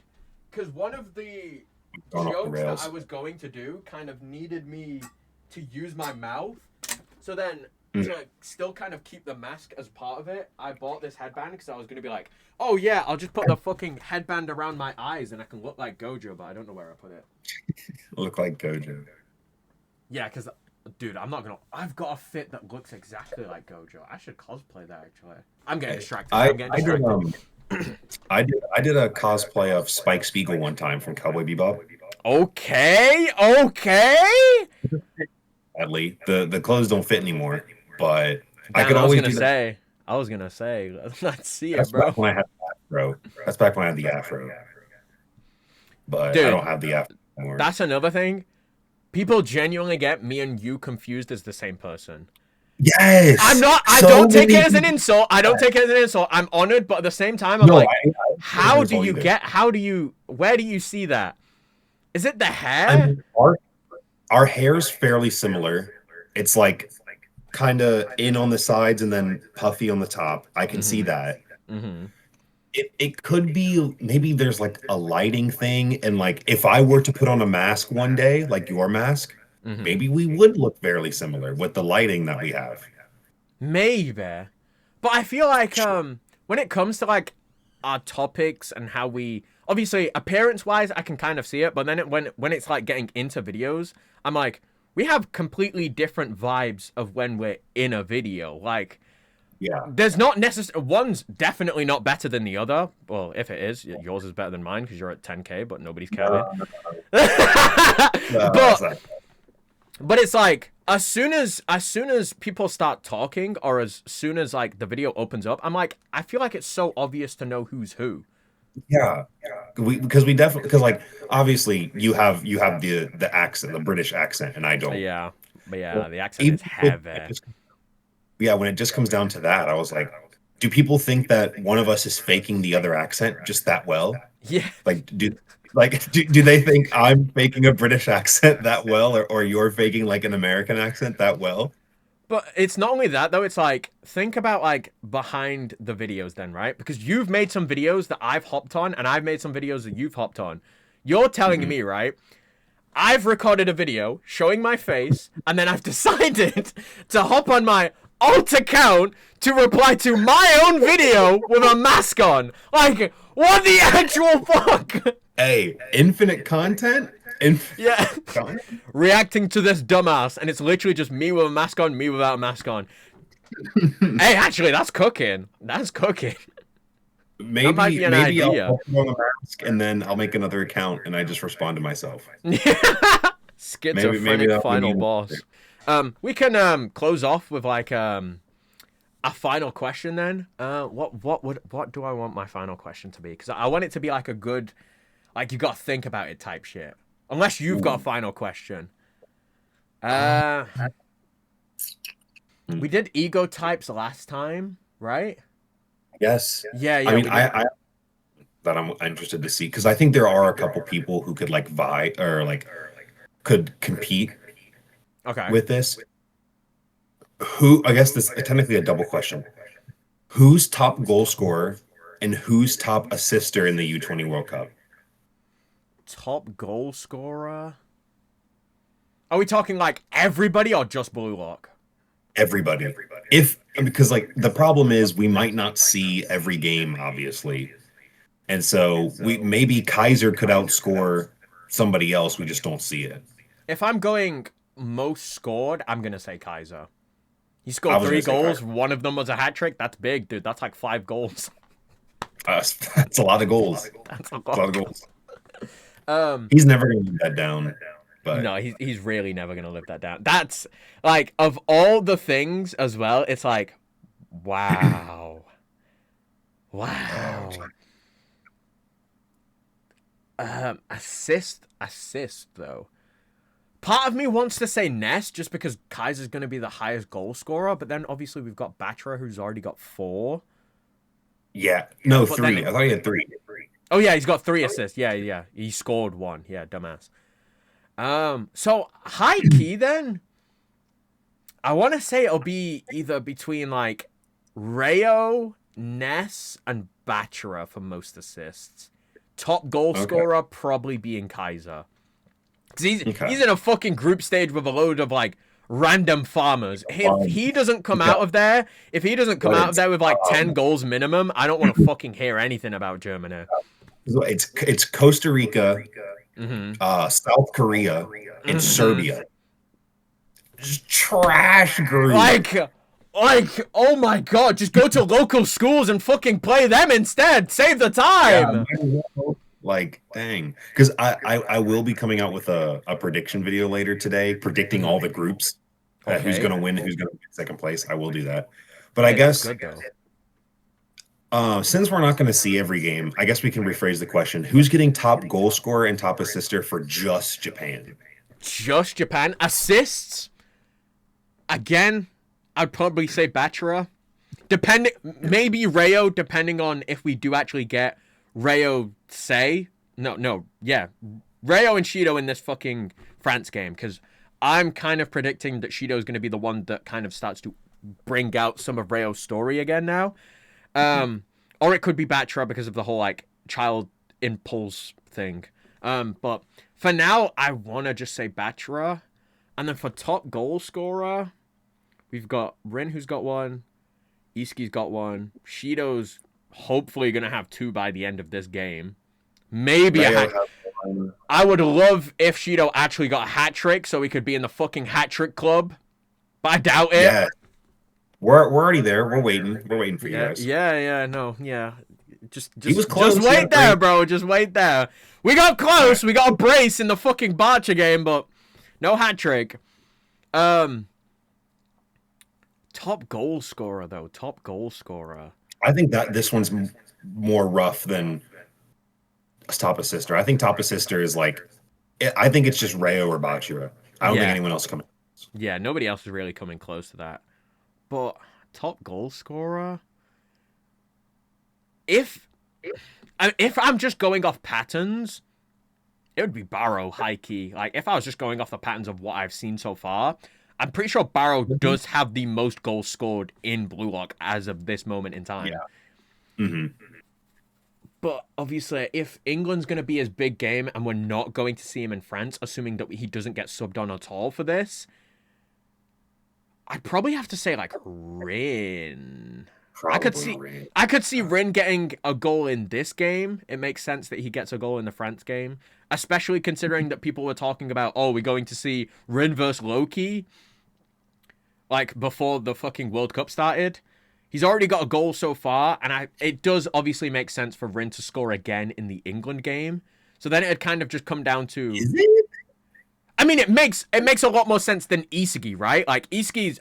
[SPEAKER 1] Because one of the
[SPEAKER 2] Going off the
[SPEAKER 1] jokes that
[SPEAKER 2] rails.
[SPEAKER 1] I was going to do kind of needed me to use my mouth. So then,
[SPEAKER 2] Mm.
[SPEAKER 1] to still kind of keep the mask as part of it, I bought this headband because I was going to be like, oh yeah, I'll just put the fucking headband around my eyes and I can look like Gojo, but I don't know where I put it.
[SPEAKER 2] Look like Gojo.
[SPEAKER 1] Yeah, because, dude, I've got a fit that looks exactly like Gojo. I should cosplay that, actually. I'm getting distracted.
[SPEAKER 2] I,
[SPEAKER 1] I'm getting
[SPEAKER 2] I did
[SPEAKER 1] distracted.
[SPEAKER 2] I did a cosplay of Spike Spiegel one time from Cowboy Bebop.
[SPEAKER 1] Okay, okay.
[SPEAKER 2] Sadly, the clothes don't fit anymore, but I
[SPEAKER 1] Damn,
[SPEAKER 2] could
[SPEAKER 1] I was
[SPEAKER 2] always
[SPEAKER 1] gonna
[SPEAKER 2] do that.
[SPEAKER 1] say. I was gonna say. Let's see
[SPEAKER 2] That's
[SPEAKER 1] it, bro.
[SPEAKER 2] back when I had the afro. That's back when I had the afro. But I
[SPEAKER 1] Dude,
[SPEAKER 2] don't have the afro anymore.
[SPEAKER 1] that's another thing. People genuinely get me and you confused as the same person. I'm
[SPEAKER 2] Yes.
[SPEAKER 1] not. I
[SPEAKER 2] So
[SPEAKER 1] don't take
[SPEAKER 2] many
[SPEAKER 1] it as an
[SPEAKER 2] people.
[SPEAKER 1] insult. I don't take it as an insult. I'm honored, but at the same time, I'm
[SPEAKER 2] No,
[SPEAKER 1] like,
[SPEAKER 2] I don't
[SPEAKER 1] how do
[SPEAKER 2] insult
[SPEAKER 1] you
[SPEAKER 2] either.
[SPEAKER 1] get? How do you? Where do you see that? Is it the
[SPEAKER 2] I
[SPEAKER 1] hair?
[SPEAKER 2] mean, our hair's fairly similar. It's like kind of in on the sides and then puffy on the top. I can see
[SPEAKER 1] Mm-hmm.
[SPEAKER 2] that.
[SPEAKER 1] Mm-hmm.
[SPEAKER 2] It could be maybe there's like a lighting thing, and like if I were to put on a mask one day, like your mask,
[SPEAKER 1] Mm-hmm.
[SPEAKER 2] maybe we would look fairly similar with the lighting that we have.
[SPEAKER 1] Maybe. But I feel like when it comes to like our topics and how we obviously appearance wise I can kind of see it, but then when it's like getting into videos, I'm like we have completely different vibes of when we're in a video. Like
[SPEAKER 2] Yeah.
[SPEAKER 1] there's not necessarily one's definitely not better than the other. Well, if it is, yours is better than mine because you're at 10K, but nobody's counting.
[SPEAKER 2] No,
[SPEAKER 1] but
[SPEAKER 2] it's like,
[SPEAKER 1] But it's like as soon as people start talking or as soon as like the video opens up, I'm like I feel like it's so obvious to know who's who.
[SPEAKER 2] yeah. Because we definitely because like obviously you have the accent, the British accent, and I don't.
[SPEAKER 1] Yeah. But yeah,
[SPEAKER 2] Well,
[SPEAKER 1] the accent
[SPEAKER 2] even
[SPEAKER 1] is
[SPEAKER 2] with
[SPEAKER 1] heavy.
[SPEAKER 2] yeah, when it just comes down to that, I was like, do people think that one of us is faking the other accent just that well?
[SPEAKER 1] Yeah.
[SPEAKER 2] Like, do they think I'm faking a British accent that well, or you're faking like an American accent that well?
[SPEAKER 1] But it's not only that though, it's like think about like behind the videos then, right? Because you've made some videos that I've hopped on and I've made some videos that you've hopped on. You're telling
[SPEAKER 2] Mhm.
[SPEAKER 1] me, right? I've recorded a video showing my face, and then I've decided to hop on my alt account to reply to my own video with a mask on. Like, what the actual fuck?
[SPEAKER 2] Hey, infinite content,
[SPEAKER 1] Yeah.
[SPEAKER 2] content?
[SPEAKER 1] Reacting to this dumbass, and it's literally just me with a mask on, me without a mask on. Hey, actually, that's cooking. That's cooking. That might be an
[SPEAKER 2] Maybe
[SPEAKER 1] idea.
[SPEAKER 2] I'll put on a mask and then I'll make another account and I just respond to myself.
[SPEAKER 1] Schizophrenic
[SPEAKER 2] that'll
[SPEAKER 1] final
[SPEAKER 2] be
[SPEAKER 1] boss. We can close off with like a final question then. What do I want my final question to be? Because I want it to be like a good, like you got to think about it type shit. Unless you've got a final question. We did ego types last time, right?
[SPEAKER 2] Yes.
[SPEAKER 1] Yeah,
[SPEAKER 2] I mean,
[SPEAKER 1] we did.
[SPEAKER 2] that I'm interested to see because I think there are a couple people who could like vie or like could compete
[SPEAKER 1] Okay.
[SPEAKER 2] with this. Who I guess this is technically a double question. Who's top goal scorer and who's top assister in the U20 World Cup?
[SPEAKER 1] Top goal scorer. Are we talking like everybody or just Blue Lock?
[SPEAKER 2] Everybody. If because like the problem is we might not see every game, obviously. And so we maybe Kaiser could outscore somebody else. We just don't see it.
[SPEAKER 1] If I'm going most scored, I'm gonna say Kaiser. He
[SPEAKER 2] I
[SPEAKER 1] scored
[SPEAKER 2] was
[SPEAKER 1] three
[SPEAKER 2] gonna say
[SPEAKER 1] goals.
[SPEAKER 2] Kaiser.
[SPEAKER 1] One of them was a hat trick. That's big, dude. That's like 5 goals.
[SPEAKER 2] That's a lot of goals.
[SPEAKER 1] That's a
[SPEAKER 2] It's a lot
[SPEAKER 1] lot.
[SPEAKER 2] of goals.
[SPEAKER 1] Um,
[SPEAKER 2] He's never gonna let that down. But
[SPEAKER 1] no, he's really never gonna live that down. That's like of all the things as well. It's like, wow,
[SPEAKER 2] oh,
[SPEAKER 1] wow. Assist though. Part of me wants to say Ness just because Kaiser's going to be the highest goal scorer, but then obviously we've got Batra who's already got 4.
[SPEAKER 2] yeah. No,
[SPEAKER 1] But then,
[SPEAKER 2] 3. I thought he had 3.
[SPEAKER 1] oh yeah, he's got 3 assists. Yeah, yeah, he scored 1. Yeah, dumbass. So high key then. I want to say it'll be either between like Rayo, Ness, and Batra for most assists. Top goal
[SPEAKER 2] Okay.
[SPEAKER 1] scorer probably being Kaiser. Cause
[SPEAKER 2] Okay.
[SPEAKER 1] he's in a fucking group stage with a load of like random farmers. If he doesn't come
[SPEAKER 2] Yeah.
[SPEAKER 1] out of there, if he doesn't come
[SPEAKER 2] But
[SPEAKER 1] out of
[SPEAKER 2] it's
[SPEAKER 1] there with like 10 goals minimum, I don't want to fucking hear anything about Germany.
[SPEAKER 2] it's Costa Rica,
[SPEAKER 1] Mm-hmm.
[SPEAKER 2] South Korea, and
[SPEAKER 1] Mm-hmm.
[SPEAKER 2] Serbia. Just trash group.
[SPEAKER 1] Oh my god, just go to local schools and fucking play them instead. Save the
[SPEAKER 2] Yeah,
[SPEAKER 1] time.
[SPEAKER 2] like dang. Because I will be coming out with a prediction video later today, predicting all
[SPEAKER 1] Mm-hmm.
[SPEAKER 2] the groups, who's
[SPEAKER 1] Okay.
[SPEAKER 2] gonna win, who's gonna get second place. I will do that. But I
[SPEAKER 1] Hey, that's
[SPEAKER 2] guess
[SPEAKER 1] good though.
[SPEAKER 2] since we're not gonna see every game, I guess we can rephrase the question: Who's getting top goal scorer and top assister for just Japan?
[SPEAKER 1] Just Japan assists again. I'd probably say Bachara. Depending, maybe Rayo, depending on if we do actually get Rayo say. No, yeah. Rayo and Shido in this fucking France game, because I'm kind of predicting that Shido is going to be the one that kind of starts to bring out some of Rayo's story again now. Or it could be Batra because of the whole like child impulse thing. But for now, I want to just say Batra. And then for top goal scorer, we've got Rin who's got 1. Iski's got 1. Shido's hopefully gonna have 2 by the end of this game. Maybe a
[SPEAKER 2] Rayo
[SPEAKER 1] hat.
[SPEAKER 2] has one.
[SPEAKER 1] I would love if Shido actually got a hat trick so he could be in the fucking hat trick club. But I doubt it.
[SPEAKER 2] Yeah, we're already there. We're waiting. We're waiting for you
[SPEAKER 1] Yeah,
[SPEAKER 2] guys.
[SPEAKER 1] yeah, no, yeah. Just
[SPEAKER 2] He was
[SPEAKER 1] just
[SPEAKER 2] close.
[SPEAKER 1] just
[SPEAKER 2] He had
[SPEAKER 1] wait
[SPEAKER 2] a
[SPEAKER 1] there,
[SPEAKER 2] great.
[SPEAKER 1] bro. Just wait there. We got close. We got a brace in the fucking Barcha game, but no hat trick. Um, top goal scorer though. Top goal scorer.
[SPEAKER 2] I think that this one's more rough than top assister. I think top assister is like, I think it's just Rayo or Bachira. I don't think
[SPEAKER 1] Yeah,
[SPEAKER 2] anyone else coming.
[SPEAKER 1] yeah. Nobody else is really coming close to that. But top goal scorer. If if I'm just going off patterns, it would be Barrow high key. Like if I was just going off the patterns of what I've seen so far, I'm pretty sure Barrow does have the most goals scored in Blue Lock as of this moment in time.
[SPEAKER 2] Yeah. Hmm.
[SPEAKER 1] But obviously, if England's going to be his big game and we're not going to see him in France, assuming that he doesn't get subbed on at all for this, I'd probably have to say like Rin. I could
[SPEAKER 2] Probably
[SPEAKER 1] see
[SPEAKER 2] Ray.
[SPEAKER 1] I could see Rin getting a goal in this game. It makes sense that he gets a goal in the France game, especially considering that people were talking about, oh, we're going to see Rin versus Loki like before the fucking World Cup started. He's already got a goal so far, and it does obviously make sense for Rin to score again in the England game. So then it'd kind of just come down to,
[SPEAKER 2] Is it?
[SPEAKER 1] I mean, it makes a lot more sense than Isagi, right? Like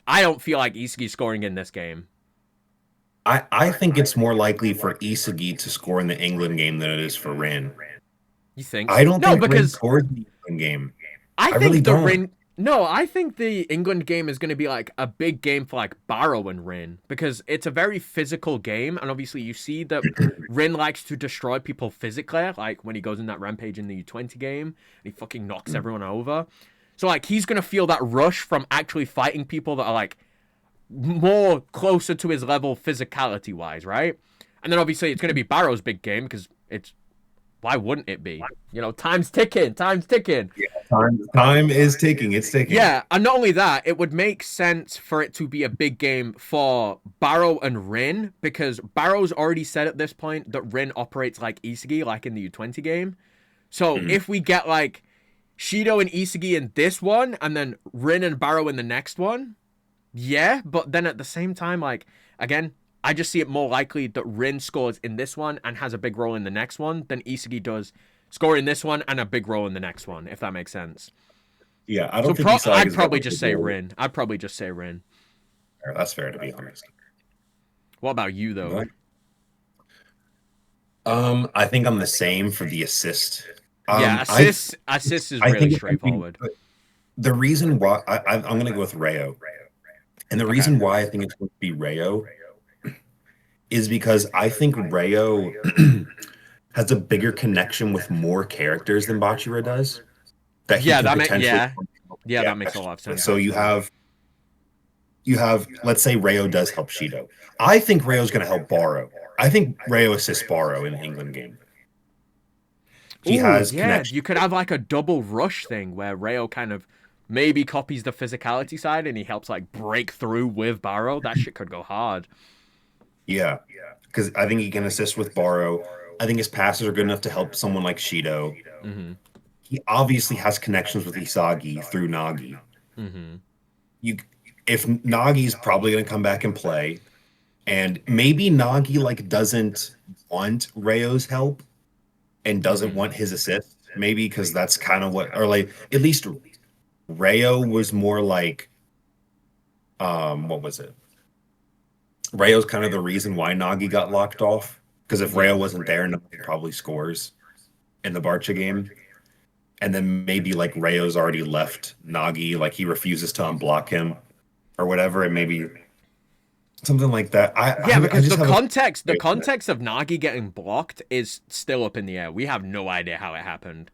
[SPEAKER 1] I don't feel like Isagi's scoring in this game.
[SPEAKER 2] I think it's more likely for Isagi to score in the England game than it is for Rin.
[SPEAKER 1] You think?
[SPEAKER 2] I don't
[SPEAKER 1] No,
[SPEAKER 2] think Rin
[SPEAKER 1] because
[SPEAKER 2] scores in the England game.
[SPEAKER 1] I
[SPEAKER 2] I really
[SPEAKER 1] think the
[SPEAKER 2] don't.
[SPEAKER 1] Rin No, I think the England game is going to be like a big game for like Barrow and Rin because it's a very physical game, and obviously you see that Rin likes to destroy people physically, like when he goes in that rampage in the U20 game, and he fucking knocks everyone over. So like he's gonna feel that rush from actually fighting people that are like more closer to his level physicality wise, right? And then obviously it's gonna be Barrow's big game because it's why wouldn't it be? You know, time's ticking, time's ticking.
[SPEAKER 2] Yeah, time is ticking. It's ticking.
[SPEAKER 1] Yeah, and not only that, it would make sense for it to be a big game for Barrow and Rin because Barrow's already said at this point that Rin operates like Isagi, like in the U20 game. So if we get like Shido and Isagi in this one, and then Rin and Barrow in the next one, yeah, but then at the same time, like, again, I just see it more likely that Rin scores in this one and has a big role in the next one than Isagi does score in this one and a big role in the next one, if that makes sense.
[SPEAKER 2] Yeah, I
[SPEAKER 1] So
[SPEAKER 2] don't think Isagi
[SPEAKER 1] I'd
[SPEAKER 2] is
[SPEAKER 1] probably
[SPEAKER 2] going
[SPEAKER 1] just
[SPEAKER 2] to
[SPEAKER 1] say
[SPEAKER 2] go.
[SPEAKER 1] Rin. I'd probably just say Rin.
[SPEAKER 2] That's fair to be honest.
[SPEAKER 1] What about you, though?
[SPEAKER 2] I think I'm the same for the assist.
[SPEAKER 1] Yeah, assist is
[SPEAKER 2] I
[SPEAKER 1] really
[SPEAKER 2] think
[SPEAKER 1] straightforward.
[SPEAKER 2] the reason why I'm going to go with Rayo, and the
[SPEAKER 1] Okay.
[SPEAKER 2] reason why I think it's going to be Rayo is because I think Rayo has a bigger connection with more characters than Bachira does. That he
[SPEAKER 1] Yeah,
[SPEAKER 2] can
[SPEAKER 1] that makes
[SPEAKER 2] potentially,
[SPEAKER 1] yeah, that makes a lot of sense.
[SPEAKER 2] So
[SPEAKER 1] Actually.
[SPEAKER 2] you have let's say Rayo does help Shido. I think Rayo's going to help Borrow. I think Rayo assists Borrow in the England game. He
[SPEAKER 1] Ooh,
[SPEAKER 2] has
[SPEAKER 1] yeah,
[SPEAKER 2] connection.
[SPEAKER 1] you could have like a double rush thing where Rayo kind of maybe copies the physicality side and he helps like break through with Barrow. That shit could go hard.
[SPEAKER 2] Yeah, because I think he can assist with Borrow. I think his passes are good enough to help someone like Shido.
[SPEAKER 1] Mm-hmm.
[SPEAKER 2] He obviously has connections with Isagi through Nagi.
[SPEAKER 1] Mm-hmm.
[SPEAKER 2] You, if Nagi's probably going to come back and play, and maybe Nagi like doesn't want Rayo's help and doesn't
[SPEAKER 1] Mm-hmm.
[SPEAKER 2] want his assist, maybe because that's kind of what, or like at least Rayo was more like, what was it? Rayo's kind of the reason why Nagi got locked off. Because if Rayo
[SPEAKER 1] Yeah.
[SPEAKER 2] wasn't there, Nagi probably scores in the Barca game. And then maybe like Rayo's already left Nagi, like he refuses to unblock him or whatever, and maybe something like that.
[SPEAKER 1] Yeah,
[SPEAKER 2] I
[SPEAKER 1] because
[SPEAKER 2] just have
[SPEAKER 1] the context of Nagi getting blocked is still up in the air. We have no idea how it happened.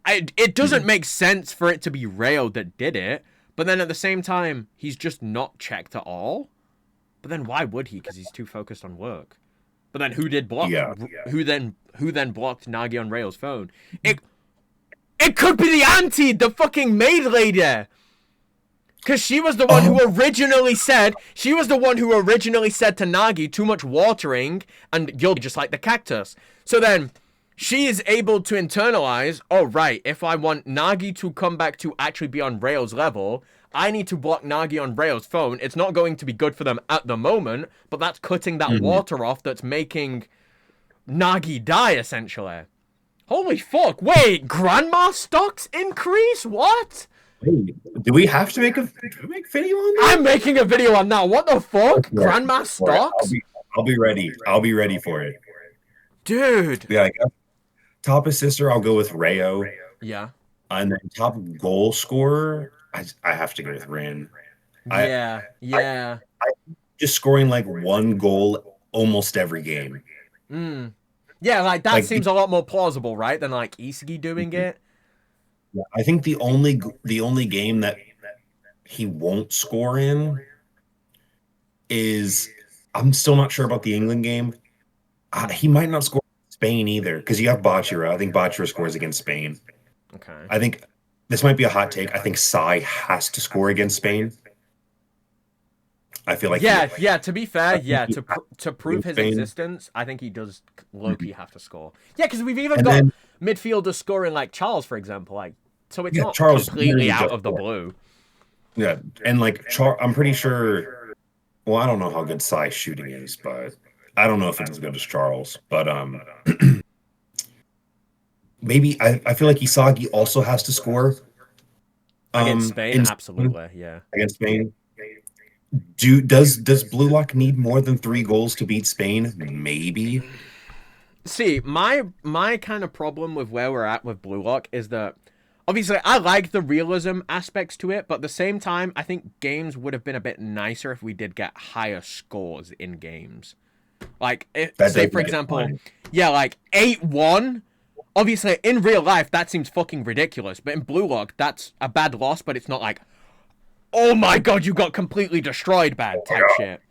[SPEAKER 1] It doesn't make sense for it to be Rayo that did it, but then at the same time, he's just not checked at all. But then why would he? Because he's too focused on work. But then who did block?
[SPEAKER 2] yeah.
[SPEAKER 1] Who then blocked Nagi on Rayo's phone? It could be the auntie, the fucking maid lady. Because she was the one who originally said to Nagi, too much watering, and you'll be just like the cactus. So then she is able to internalize, oh right, if I want Nagi to come back to actually be on Rayo's level, I need to block Nagi on Rayo's phone. It's not going to be good for them at the moment, but that's cutting that water off that's making Nagi die, essentially. Holy fuck, wait, grandma stocks increase? What?
[SPEAKER 2] Hey, do we have to make a video on that?
[SPEAKER 1] I'm making a video on that. What the fuck? Grandma stocks?
[SPEAKER 2] I'll be ready. I'll be ready for it.
[SPEAKER 1] Dude.
[SPEAKER 2] Yeah, I guess top assister, I'll go with Rayo.
[SPEAKER 1] Yeah.
[SPEAKER 2] And then top goal scorer, I have to go with Rin.
[SPEAKER 1] Yeah. Yeah.
[SPEAKER 2] Just scoring like one goal almost every game.
[SPEAKER 1] Yeah, like that
[SPEAKER 2] Like,
[SPEAKER 1] seems a lot more plausible, right? Than like Isagi doing it.
[SPEAKER 2] I think the only game that he won't score in is I'm still not sure about the England game. He might not score in Spain either because you have Bachira. I think Bachira scores against Spain.
[SPEAKER 1] Okay.
[SPEAKER 2] I think this might be a hot take. I think Sai has to score against Spain. I feel like
[SPEAKER 1] yeah. To be fair, yeah.
[SPEAKER 2] he
[SPEAKER 1] To prove his
[SPEAKER 2] Spain.
[SPEAKER 1] existence, I think he does low-key have to score. Yeah, because we've even
[SPEAKER 2] And
[SPEAKER 1] got
[SPEAKER 2] then-
[SPEAKER 1] midfielders scoring like Charles, for example. Like, so it's
[SPEAKER 2] Yeah,
[SPEAKER 1] not
[SPEAKER 2] Charles
[SPEAKER 1] completely
[SPEAKER 2] literally
[SPEAKER 1] out
[SPEAKER 2] just
[SPEAKER 1] of the
[SPEAKER 2] scored.
[SPEAKER 1] blue.
[SPEAKER 2] Yeah, and like I'm pretty sure. Well, I don't know how good Sai's shooting is, but I don't know if it's as good as Charles. But maybe I feel like Isagi also has to score
[SPEAKER 1] Against Spain, absolutely, yeah.
[SPEAKER 2] against Spain. Does Blue Lock need more than 3 goals to beat Spain? Maybe.
[SPEAKER 1] See, my kind of problem with where we're at with Blue Lock is that obviously I like the realism aspects to it, but at the same time, I think games would have been a bit nicer if we did get higher scores in games. Like,
[SPEAKER 2] That
[SPEAKER 1] say
[SPEAKER 2] does
[SPEAKER 1] for
[SPEAKER 2] make it
[SPEAKER 1] example,
[SPEAKER 2] fun.
[SPEAKER 1] yeah, like 8-1. Obviously, in real life, that seems fucking ridiculous. But in Blue Lock, that's a bad loss, but it's not like, oh my god, you got completely destroyed bad
[SPEAKER 2] Oh my
[SPEAKER 1] type
[SPEAKER 2] god.
[SPEAKER 1] shit.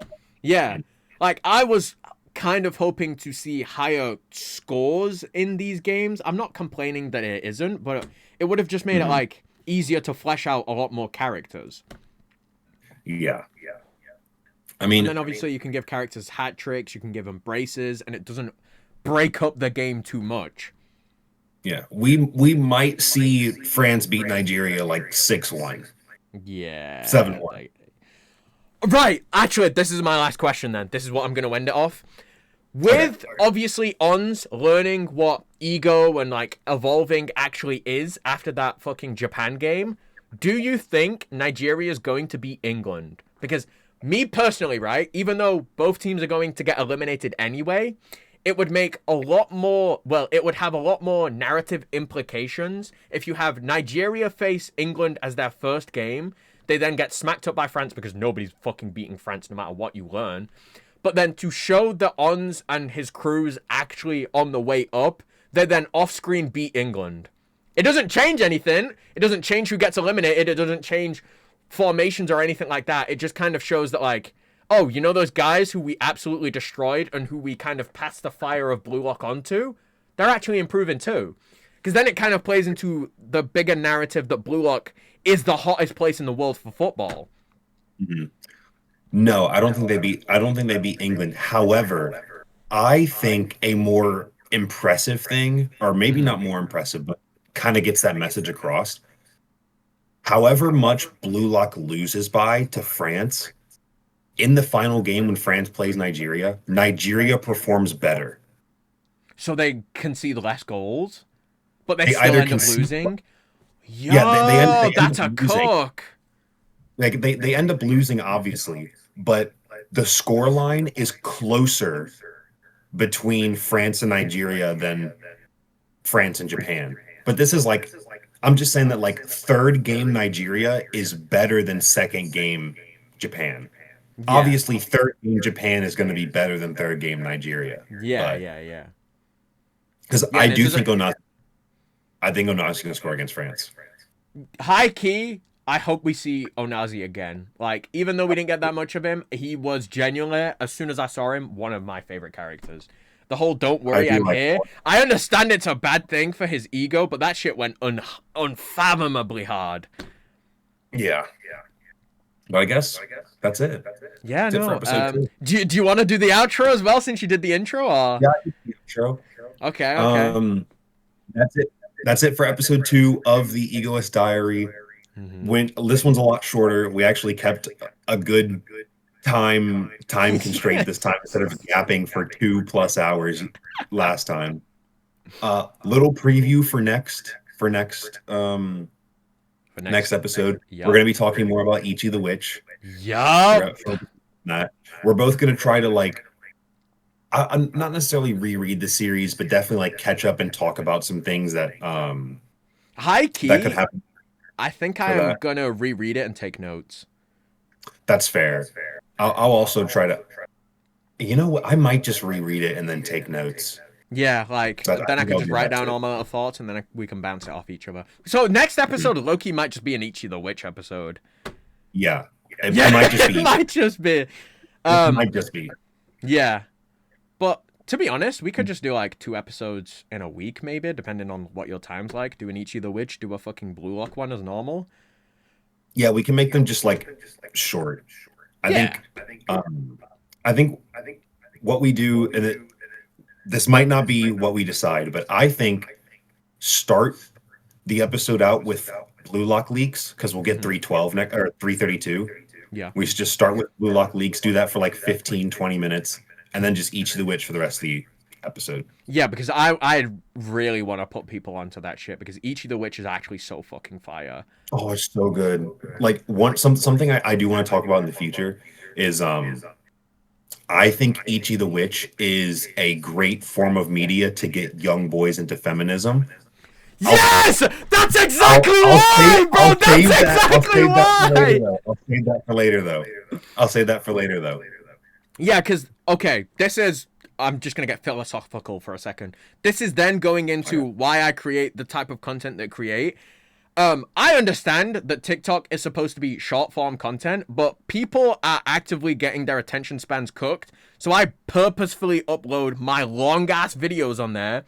[SPEAKER 1] Yeah. Like, I was kind of hoping to see higher scores in these games. I'm not complaining that it isn't, but it would have just made it,
[SPEAKER 2] Mhm.
[SPEAKER 1] like, easier to flesh out a lot more characters.
[SPEAKER 2] Yeah. I
[SPEAKER 1] And
[SPEAKER 2] mean,
[SPEAKER 1] then obviously you can give characters hat tricks, you can give them braces, and it doesn't break up the game too much.
[SPEAKER 2] yeah, we might see France beat Nigeria like 6-1,
[SPEAKER 1] Yeah.
[SPEAKER 2] 7-1.
[SPEAKER 1] Right. Actually, this is my last question then. This is what I'm going to end it off.
[SPEAKER 2] Okay.
[SPEAKER 1] With obviously Ons learning what ego and like evolving actually is after that fucking Japan game, do you think Nigeria is going to beat England? Because me personally, right, even though both teams are going to get eliminated anyway, it would make a lot more, well, it would have a lot more narrative implications if you have Nigeria face England as their first game. They then get smacked up by France because nobody's fucking beating France no matter what you learn. But then to show that Ons and his crew's actually on the way up, they then off screen beat England. It doesn't change anything. It doesn't change who gets eliminated. It doesn't change formations or anything like that. It just kind of shows that, like, oh, you know those guys who we absolutely destroyed and who we kind of passed the fire of Blue Lock onto? They're actually improving too. Because then it kind of plays into the bigger narrative that Blue Lock is the hottest place in the world for football.
[SPEAKER 2] Mhm. No, I don't think they beat England. However, I think a more impressive thing, or maybe
[SPEAKER 1] Mm-hmm.
[SPEAKER 2] not more impressive, but kind of gets that message across. However much Blue Lock loses by to France, in the final game when France plays Nigeria, Nigeria performs better.
[SPEAKER 1] So they concede less goals, but they
[SPEAKER 2] They
[SPEAKER 1] still
[SPEAKER 2] either
[SPEAKER 1] end up
[SPEAKER 2] concede,
[SPEAKER 1] losing.
[SPEAKER 2] yeah,
[SPEAKER 1] Yo,
[SPEAKER 2] they end up
[SPEAKER 1] that's a
[SPEAKER 2] losing.
[SPEAKER 1] cook.
[SPEAKER 2] Like they end up losing, obviously, but the score line is closer between France and Nigeria than France and Japan. But this is like, I'm just saying that like third game Nigeria is better than second game Japan.
[SPEAKER 1] Yeah.
[SPEAKER 2] Obviously, third game Japan is going to be better than third game Nigeria,
[SPEAKER 1] Yeah,
[SPEAKER 2] but
[SPEAKER 1] yeah, yeah.
[SPEAKER 2] because
[SPEAKER 1] Yeah, and it doesn't.
[SPEAKER 2] I think Ona's going to score against France.
[SPEAKER 1] High key, I hope we see Onazi again. Like, even though we didn't get that much of him, he was genuinely, as soon as I saw him, one of my favorite characters. The whole "don't
[SPEAKER 2] I
[SPEAKER 1] worry,
[SPEAKER 2] do
[SPEAKER 1] I'm
[SPEAKER 2] like.
[SPEAKER 1] here." I understand it's a bad thing for his ego, but that shit went unfathomably hard.
[SPEAKER 2] Yeah, but I guess that's it.
[SPEAKER 1] Yeah,
[SPEAKER 2] That's it for
[SPEAKER 1] no.
[SPEAKER 2] episode two.
[SPEAKER 1] Do you want to do the outro as well since you did the intro? Or
[SPEAKER 2] Yeah, intro.
[SPEAKER 1] okay, okay.
[SPEAKER 2] Um, that's it. That's it for episode 2 of the Egoist Diary.
[SPEAKER 1] Mm-hmm.
[SPEAKER 2] When this one's a lot shorter, we actually kept a good time constraint this time instead of yapping for 2+ hours last time. Little preview for
[SPEAKER 1] For
[SPEAKER 2] next episode.
[SPEAKER 1] Yup.
[SPEAKER 2] We're gonna be talking more about Ichi the Witch. We're
[SPEAKER 1] Yup.
[SPEAKER 2] gonna focus on that. We're both gonna try to like I'm not necessarily reread the series, but definitely like catch up and talk about some things
[SPEAKER 1] High
[SPEAKER 2] that could
[SPEAKER 1] key,
[SPEAKER 2] happen
[SPEAKER 1] I think I
[SPEAKER 2] for
[SPEAKER 1] am
[SPEAKER 2] that.
[SPEAKER 1] gonna reread it and take notes.
[SPEAKER 2] That's fair. I'll also try to. You know what? I might just reread it and then take notes.
[SPEAKER 1] Yeah, like
[SPEAKER 2] I
[SPEAKER 1] then I
[SPEAKER 2] think
[SPEAKER 1] could
[SPEAKER 2] I'll
[SPEAKER 1] just
[SPEAKER 2] do
[SPEAKER 1] write
[SPEAKER 2] that
[SPEAKER 1] down
[SPEAKER 2] too.
[SPEAKER 1] all my little thoughts and then we can bounce it off each other. So next episode, Loki might just be an Ichi the Witch episode.
[SPEAKER 2] Yeah,
[SPEAKER 1] Yeah,
[SPEAKER 2] it might just
[SPEAKER 1] it
[SPEAKER 2] be.
[SPEAKER 1] might just be.
[SPEAKER 2] It might just be.
[SPEAKER 1] Yeah, but to be honest, we could just do like 2 episodes in a week, maybe, depending on what your time's like. Do an Ichi the Witch, do a fucking Blue Lock one as normal.
[SPEAKER 2] Yeah, we can make them just like short. I
[SPEAKER 1] Yeah.
[SPEAKER 2] think. I think what we do, and this might not be what we decide, but I think start the episode out with Blue Lock leaks because we'll get 312 next or 332.
[SPEAKER 1] Yeah.
[SPEAKER 2] We should just start with Blue Lock leaks, do that for like 15-20 minutes, and then just Each of the Witch for the rest of the episode.
[SPEAKER 1] Yeah, because I really want to put people onto that shit because Ichi the Witch is actually so fucking fire.
[SPEAKER 2] Oh, it's so good. Like something I do want to talk about in the future is I think Ichi the Witch is a great form of media to get young boys into feminism.
[SPEAKER 1] Yes! That's exactly why, bro! That's exactly why!
[SPEAKER 2] I'll save that for later, though. I'll save that for later, though.
[SPEAKER 1] Yeah, because, okay, this is... I'm just going to get philosophical for a second. This is then going into why I create the type of content that I create. I understand that TikTok is supposed to be short form content, but people are actively getting their attention spans cooked. So I purposefully upload my long ass videos on there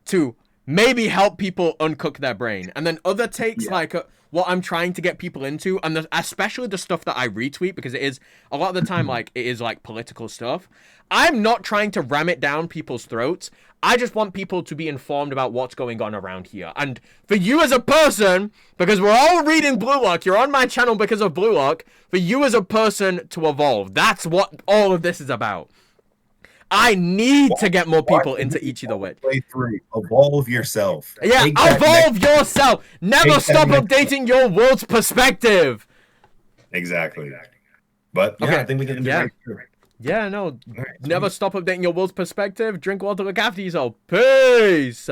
[SPEAKER 1] to maybe help people uncook their brain. And then other takes like what I'm trying to get people into, and especially the stuff that I retweet, because it is a lot of the time like it is like political stuff. I'm not trying to ram it down people's throats. I just want people to be informed about what's going on around here. And for you as a person, because we're all reading Blue Lock, you're on my channel because of Blue Lock, for you as a person to evolve. That's what all of this is about. I need to get more people into Ichi the Witch.
[SPEAKER 2] Play 3. Evolve yourself.
[SPEAKER 1] Yeah, evolve yourself. Never stop updating your world's perspective.
[SPEAKER 2] Exactly. But yeah,
[SPEAKER 1] Okay.
[SPEAKER 2] I think we can
[SPEAKER 1] Yeah. Yeah, no. Never stop updating your world's perspective. Drink water, look after yourself. Peace.